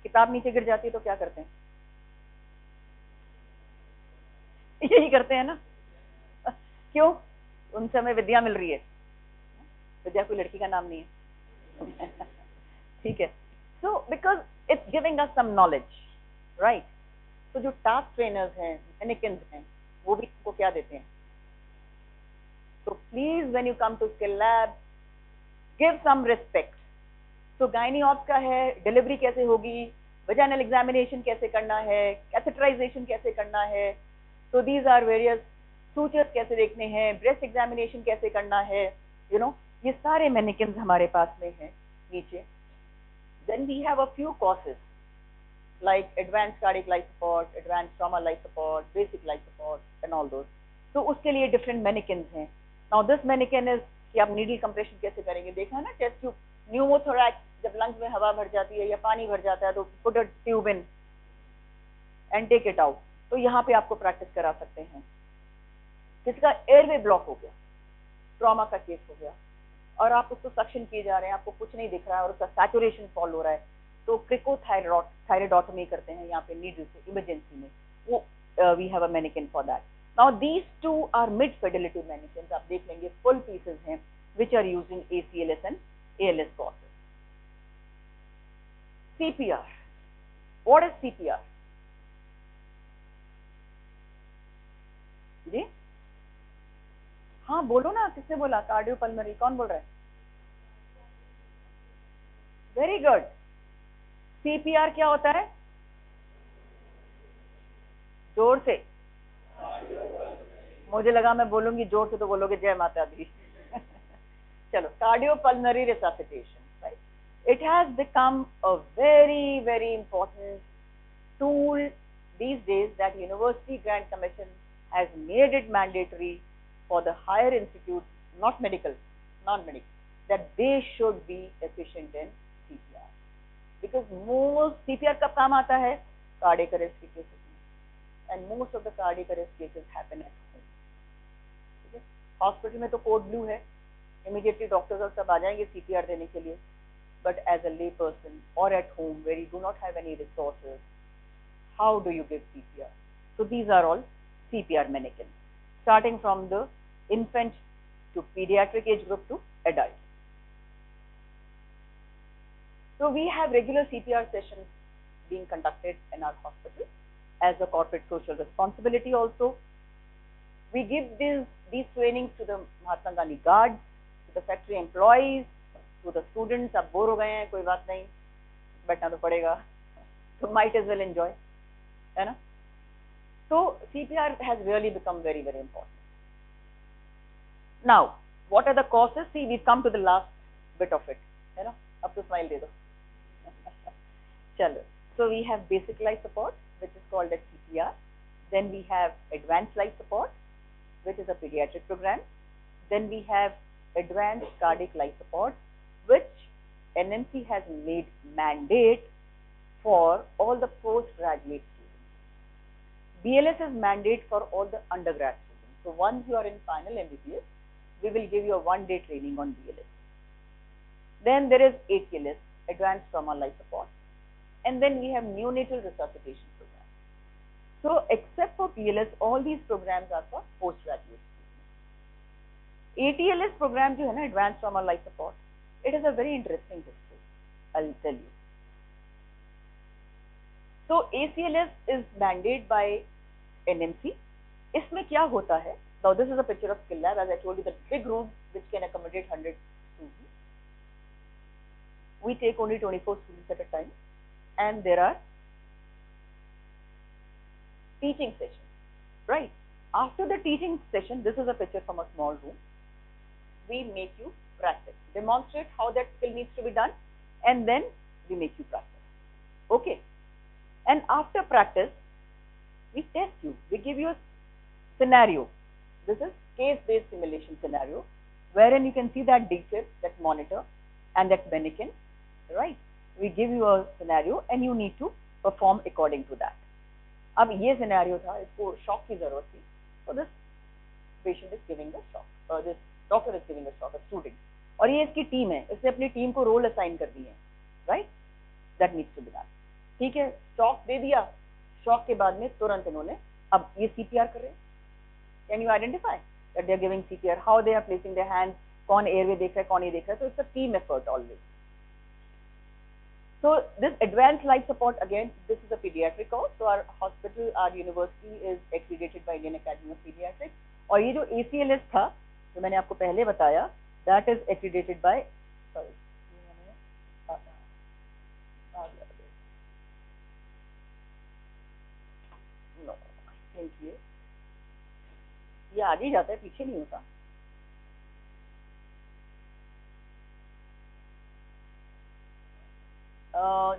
किताब नीचे गिर जाती है तो क्या करते हैं? यही करते हैं ना। क्यों? उनसे हमें विद्या मिल रही है। विद्या कोई लड़की का नाम नहीं है। ठीक है। So because it's giving us some knowledge, right? तो जो टास्क ट्रेनर्स हैं, मैनिकिन्स हैं, वो भी आपको क्या देते हैं? So please when you come to skill lab, give some respect. So gynae ops का है, डिलीवरी कैसे होगी, vaginal examination कैसे करना है, catheterization कैसे करना है, so these are various sutures कैसे देखने हैं, breast examination कैसे करना है, you know, ये सारे mannequins हमारे पास में हैं नीचे। Then we have a few courses like advanced cardiac life support, advanced trauma life support, basic life support and all those. तो उसके लिए different mannequins हैं। Now this mannequin is कि आप needle compression कैसे करेंगे, देखा है ना, chest tube, pneumothorax, जब lungs में हवा भर जाती है या पानी भर जाता है तो put a tube in and take it out। तो यहाँ पे आपको प्रैक्टिस करा सकते हैं। किसका एयरवे ब्लॉक हो गया, ट्रॉमा का केस हो गया, और आप उसको सक्शन किए जा रहे हैं, आपको कुछ नहीं दिख रहा है और उसका सैचुरेशन फॉल हो रहा है, तो क्रिकोथायरॉयडोटमी करते हैं यहाँ पे नीडल से इमरजेंसी में, वो we have a manikin for that. Now these two are mid fidelity manikins, आप देख लेंगे फुल पीसेस हैं which are used in ACLS and ALS courses. CPR, what is CPR? जी हाँ बोलो ना, किसने बोला? कार्डियोपल्मोनरी, कौन बोल रहा है? Very good. CPR क्या होता है? जोर से, मुझे लगा मैं बोलूंगी जोर से तो बोलोगे जय माता दी। चलो, cardiopulmonary resuscitation, right? It has become a very very important tool these days that University Grant Commission has made it mandatory for the higher institutes, not medical, non-medical, that they should be efficient in CPR. Because most CPR कब काम आता है? Cardiac arrest के cases में, and most of the cardiac arrest cases happen at home. ठीक है? Hospital में तो code blue है, immediately doctors और सब आ जाएंगे CPR देने के लिए, but as a lay person or at home where you do not have any resources, how do you give CPR? So these are all CPR mannequins, starting from the infant to pediatric age group to adult. So we have regular CPR sessions being conducted in our hospital as a corporate social responsibility also. We give these trainings to the Mahatma Gandhi guards, to the factory employees, to the students. अब bore हो गए हैं, कोई बात नहीं, बैठना तो पड़ेगा, so might as well enjoy, है ना? So CPR has really become very very important. Now, what are the courses? See, we've come to the last bit of it, है ना? अब तो smile दे दो. चलो. So we have basic life support, which is called as CPR. Then we have advanced life support, which is a pediatric program. Then we have advanced cardiac life support, which NMC has made mandate for all the postgraduate students. BLS is mandate for all the undergrad students. So once you are in final MBBS, we will give you a one-day training on BLS. Then there is ATLS, Advanced Trauma Life Support. And then we have neonatal resuscitation program. So except for BLS, all these programs are for postgraduate students. ATLS program जो है ना, Advanced Trauma Life Support, it is a very interesting history, I'll tell you. So ACLS is mandated by NMC. इसमें क्या होता है? Now this is a picture of skill lab. As I told you, the big room which can accommodate 100 students. We take only 24 students at a time, and there are teaching sessions, right? After the teaching session, this is a picture from a small room. We make you practice, demonstrate how that skill needs to be done, and then we make you practice. Okay. And after practice, we test you. We give you a scenario. This is case-based simulation scenario, wherein you can see that D-chip, that monitor, and that mannequin, right? We give you a scenario, and you need to perform according to that. अब ये scenario था, इसको shock की जरूरत थी, so this patient is giving the shock, this doctor is giving a shock, a student, और ये इसकी team है, इसने अपनी team को role assign कर दी है, right? That needs to be done. ठीक है, shock दे दिया, shock के बाद में तुरंत इन्होंने अब ये CPR कर रहे हैं. Can you identify that they are giving CPR? How they are placing their hands? कौन airway देख रहा है, कौन नहीं देख रहा है? So it's a team effort always. So this advanced life support, again, this is a pediatric course. So our hospital, our university is accredited by Indian Academy of Pediatrics. और ये जो ACLS था, जो मैंने आपको पहले बताया, that is accredited by, sorry, no, I think ये आगे जाता है, पीछे नहीं होता.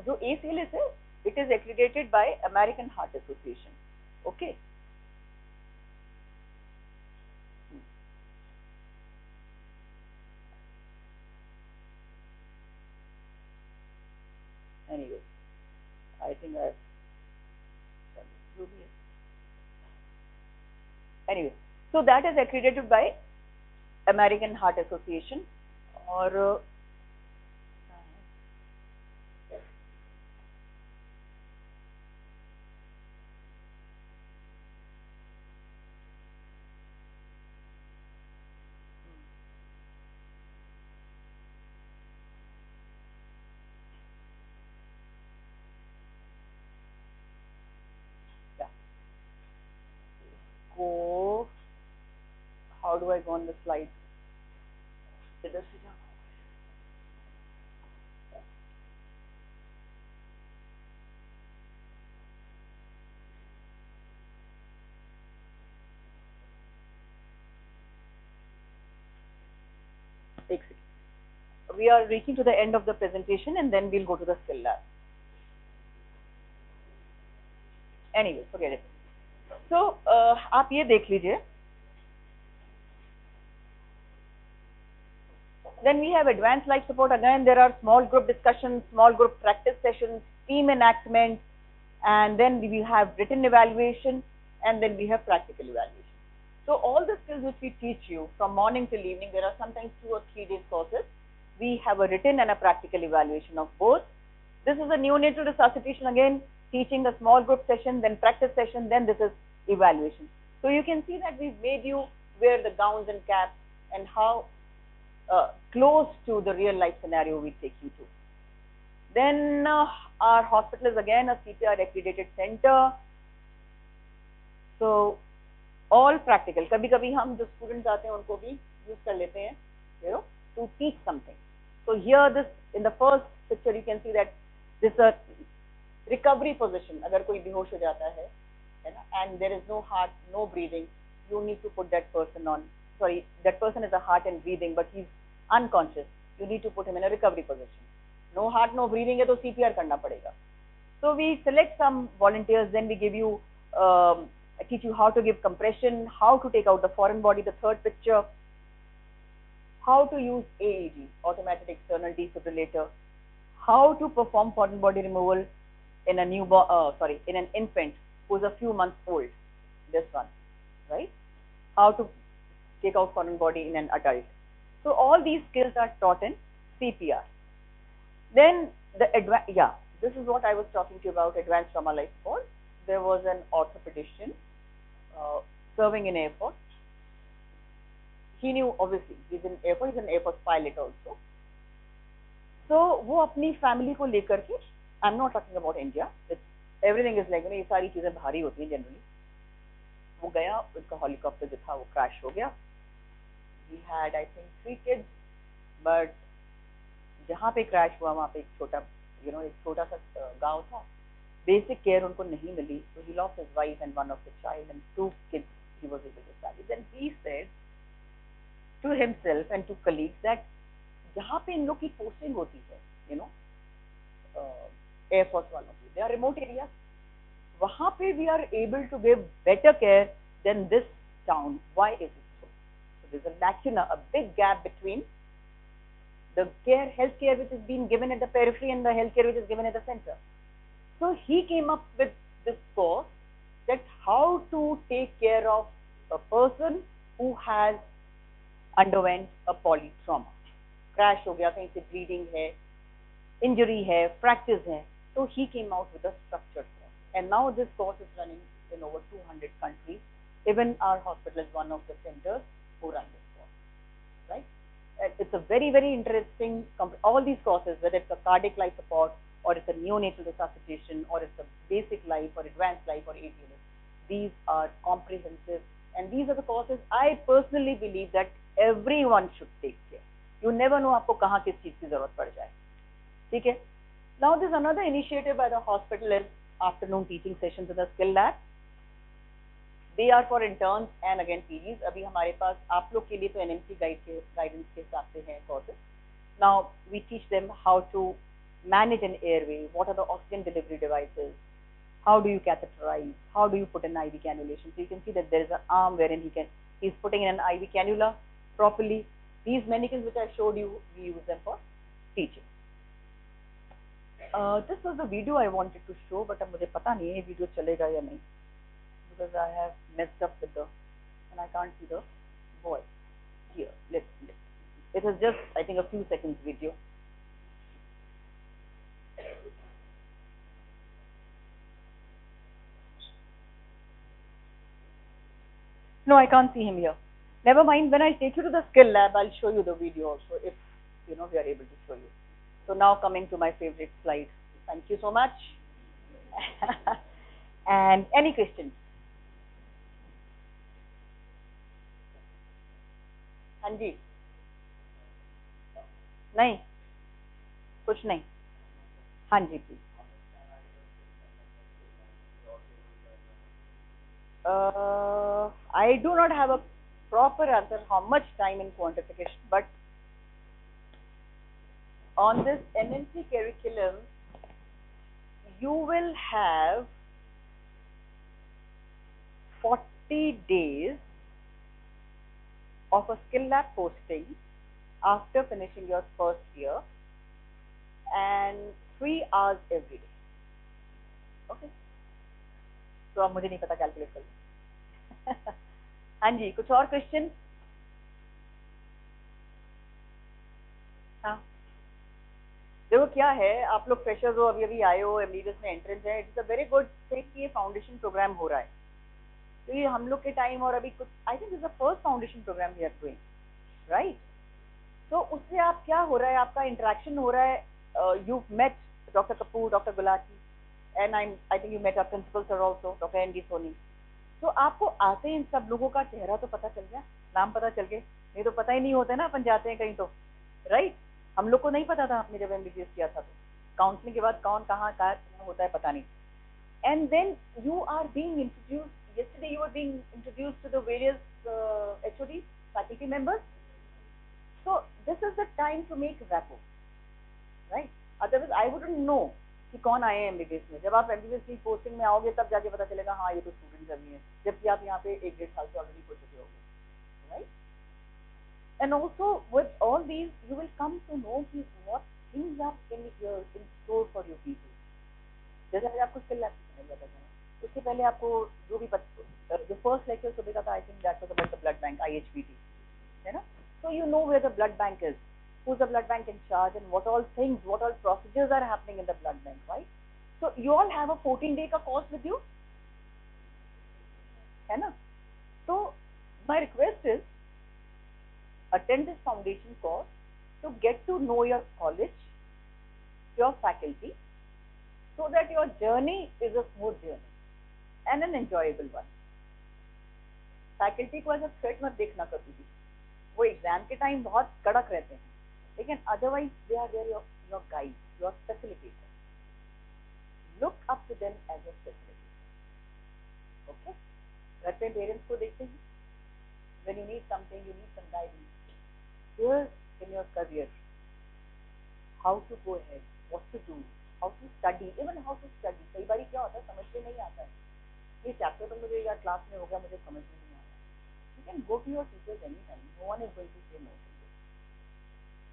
जो ACLS है, it is accredited by American Heart Association. Okay. Anyway, I think anyway, so that is accredited by American Heart Association. और go, how do I go on the slide? इधर से जाना. एक second. We are reaching to the end of the presentation, and then we'll go to the skill lab. Anyway, forget it. So आप ये देख लीजिए. Then we have advanced life support. Again, there are small group discussions, small group practice sessions, team enactment, and then we have written evaluation, and then we have practical evaluation. So all the skills which we teach you from morning till evening, there are sometimes 2 or 3 days courses. We have a written and a practical evaluation of both. This is a neonatal resuscitation, again, teaching a small group session, then practice session, then this is evaluation. So you can see that we've made you wear the gowns and caps, and how close to the real life scenario we take you to. Then our hospital is again a CPR accredited center. So all practical. कभी-कभी हम जो students आते हैं उनको भी use कर लेते हैं, you know, to teach something. So here this, in the first picture you can see that this is a recovery position. अगर कोई बेहोश हो जाता है ना, and there is no heart, no breathing, you need to put that person on. Sorry, that person is a heart and breathing, but he's unconscious. you need to put him in a recovery position. No heart, no breathing है तो CPR करना पड़ेगा. So we select some volunteers, then we give you, teach you how to give compression, how to take out the foreign body, the third picture, how to use AED, automatic external defibrillator, how to perform foreign body removal in a in an infant who's a few months old, this one, right? How to take out foreign body in an adult. So all these skills are taught in CPR. Then this is what I was talking to you about, advanced trauma life support. There was an orthopedician serving in Air Force. He knew, obviously, he's in Air Force, he's an Air Force pilot also. So वो अपनी family को लेकर के, I'm not talking about India, everything is like, ये सारी चीजें भारी होती हैं जनरली. वो गया, उसका हेलीकॉप्टर जो था वो क्रैश हो गया. He had I think 3 kids, but जहाँ पे क्रैश हुआ वहाँ पे एक छोटा सा गांव था. बेसिक केयर उनको नहीं मिली, so he lost his wife and one of his child and 2 kids he was able to salvage. Then he said to himself and to colleagues that जहाँ पे इन लोग की पोस्टिंग होती है, एयरफोर्स वालों की, they are remote areas, वहाँ पे we are able to give better care than this town. Why is it so? So there's a lacuna, a big gap between the healthcare which is being given at the periphery and the healthcare which is given at the center. So he came up with this course that how to take care of a person who has underwent a polytrauma. Crash हो गया, कहीं से bleeding है, injury है, fractures हैं. So he came out with a structured course. And now this course is running in over 200 countries. Even our hospital is one of the centers who run this course. Right? It's a very, very interesting, all these courses, whether it's a cardiac life support, or it's a neonatal resuscitation, or it's a basic life, or advanced life, or ATLS. These are comprehensive, and these are the courses I personally believe that everyone should take care. You never know आपको कहाँ किस चीज की जरूरत पड़ जाए. ठीक है? Now there's another initiative by the hospital is afternoon teaching sessions in the skill lab. They are for interns and again PGs. अभी हमारे पास आप लोग के लिए तो NMC guidance के हिसाब से हैं courses. Now we teach them how to manage an airway, what are the oxygen delivery devices, how do you catheterize, how do you put an IV cannulation. So you can see that there is an arm wherein he's putting in an IV cannula properly. These mannequins which I showed you, we use them for teaching. This was the video I wanted to show, but अब मुझे पता नहीं है ये video चलेगा या नहीं, because I have messed up with and I can't see the voice. Here, let's. It was just I think a few seconds video. No, I can't see him here. Never mind, when I take you to the skill lab, I'll show you the video also, if we are able to show you. So now coming to my favorite slide. Thank you so much. And any questions? हाँ जी, नहीं, कुछ नहीं. हाँ जी, please. I do not have a proper answer how much time in quantification, but on this NMC curriculum, you will have 40 days of a skill lab posting after finishing your first year and 3 hours every day. Okay? तो अब मुझे नहीं पता calculate कर लो. हाँ जी, कुछ और question? हाँ, देखो क्या है, आप लोग फ्रेशर्स हो, अभी अभी आए हो, एमबीबीएस में एंट्रेंस है. It's a very good thing कि ये फाउंडेशन प्रोग्राम हो रहा है. तो ये हम लोग के टाइम और अभी कुछ I think is the first foundation programme we are doing, right? तो उससे आप क्या हो रहा है, आपका इंटरेक्शन हो रहा है. You met doctor Kapoor, doctor Gulati, and I think you met our principal sir also, Dr. MG Soni. तो आपको आते इन सब लोगों का चेहरा तो पता चल गया, नाम पता चल गए. नहीं तो पता ही नहीं होता है ना, अपन जाते हैं कहीं तो, राइट? हम लोग को नहीं पता था आपने जब एमबीबीएस किया था तो काउंसलिंग के बाद कौन कहाँ होता है पता नहीं. And then you are being introduced. Yesterday you were being introduced to the various HODs, faculty members. So this is the time to make rapport, right? Otherwise I wouldn't know कि कौन आए हैं MBBS में. जब आप MBBS की posting में आओगे तब जाके पता चलेगा हाँ ये तो स्टूडेंट्स अभी हैं, जबकि आप यहाँ पे 1-1.5 साल से ऑलरेडी पहुंच चुके होगे, right? And also with all these you will come to know कि what things are in store for you people. जैसे आज आपको स्किल लैब सिखाया जाता है, उसके पहले आपको जो भी जो फर्स्ट लेक्चर सुबह का था, I think that was about the blood bank, IHBT, है ना? So you know where the blood bank is, who's the blood bank in charge, and what all things, what all procedures are happening in the blood bank, right? So you all have a 14-day का course with you, है ना? So my request is attend this foundation course to get to know your college, your faculty, so that your journey is a smooth journey and an enjoyable one. Faculty को as a threat मत देखना कभी भी. वो exam के time बहुत कड़क रहते हैं, लेकिन otherwise they are there your guide, your facilitator. Look up to them as a facilitator. Okay, घर पे पेरेंट्स को देखते हैं, when you need something, you need some guidance. Here in your career, how to go ahead, what to do, how to study, even how to study. कई बार क्या होता है, समझ में नहीं आता है, ये चैप्टर तो मुझे यार क्लास में हो गया, मुझे समझ में नहीं आया. You can go to your teachers anytime. No one is going to say no to you.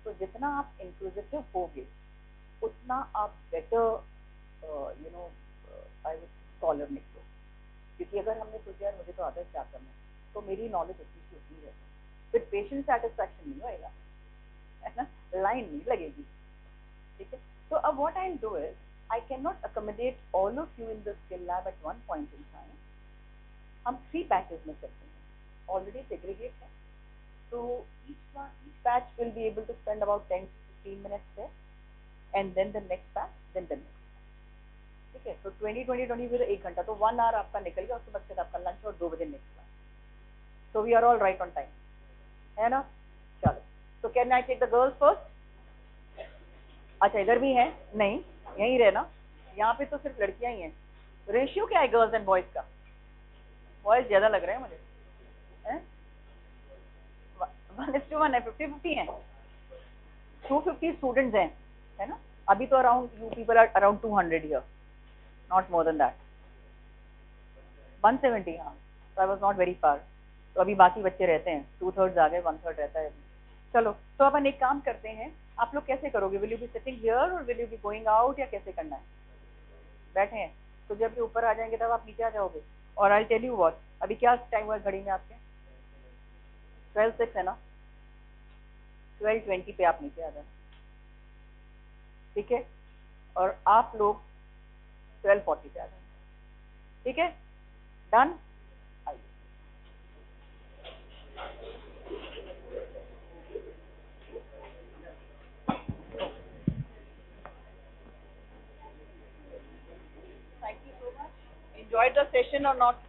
तो जितना आप इंक्लूसिव होगे, उतना आप बेटर आई वुड स्कॉलर निकलो. क्योंकि अगर हमने सोचा यार मुझे तो आता है क्या करना, तो मेरी नॉलेज उतनी सी उतनी रहती है, फिर पेशेंट सेटिस्फैक्शन नहीं होएगा, है ना, लाइन नहीं लगेगी. ठीक है. तो अब what I will do is, I can not accommodate all of you in the skill lab at one point in time. हम 3 बैचेस में करते हैं, already segregate है. So each batch will be able to spend about 10 to 15 minutes there, and then the next batch, then the next. ठीक है. तो 20 फिर 1 घंटा, तो 1 hour आपका निकल गया. उसके बाद फिर आपका लंच और 2 बजे next class. So we are all right on time, है ना? चलो. So can I take the girls first? अच्छा, इधर भी है? नहीं, यहीं रहना. यहाँ पे तो सिर्फ लड़कियां ही हैं. रेशियो क्या है गर्ल्स एंड बॉयज का? बॉयज ज्यादा लग रहे हैं मुझे. 1:1 है, 50-50 है. 250 स्टूडेंट्स हैं, है ना? अभी तो around you people are around 200 here, not more than that. 170. हाँ, तो I was not very far. तो अभी बाकी बच्चे रहते हैं, 2/3 आ गए, 1/3 रहता है. चलो, तो अपन एक काम करते हैं. आप लोग कैसे करोगे? Will you be sitting here और will you be going out, या कैसे करना है? बैठे हैं, तो जब ये ऊपर आ जाएंगे तब आप नीचे आ जाओगे. और आई टेल यू व्हाट, अभी क्या टाइम हुआ घड़ी में आपके? 12:06 है ना? 12:20 पे आप नीचे आ जाना. ठीक है. और आप लोग 12:40 पे आ जाना. ठीक है, डन. आइए. Thank you so much. Enjoyed the session or not?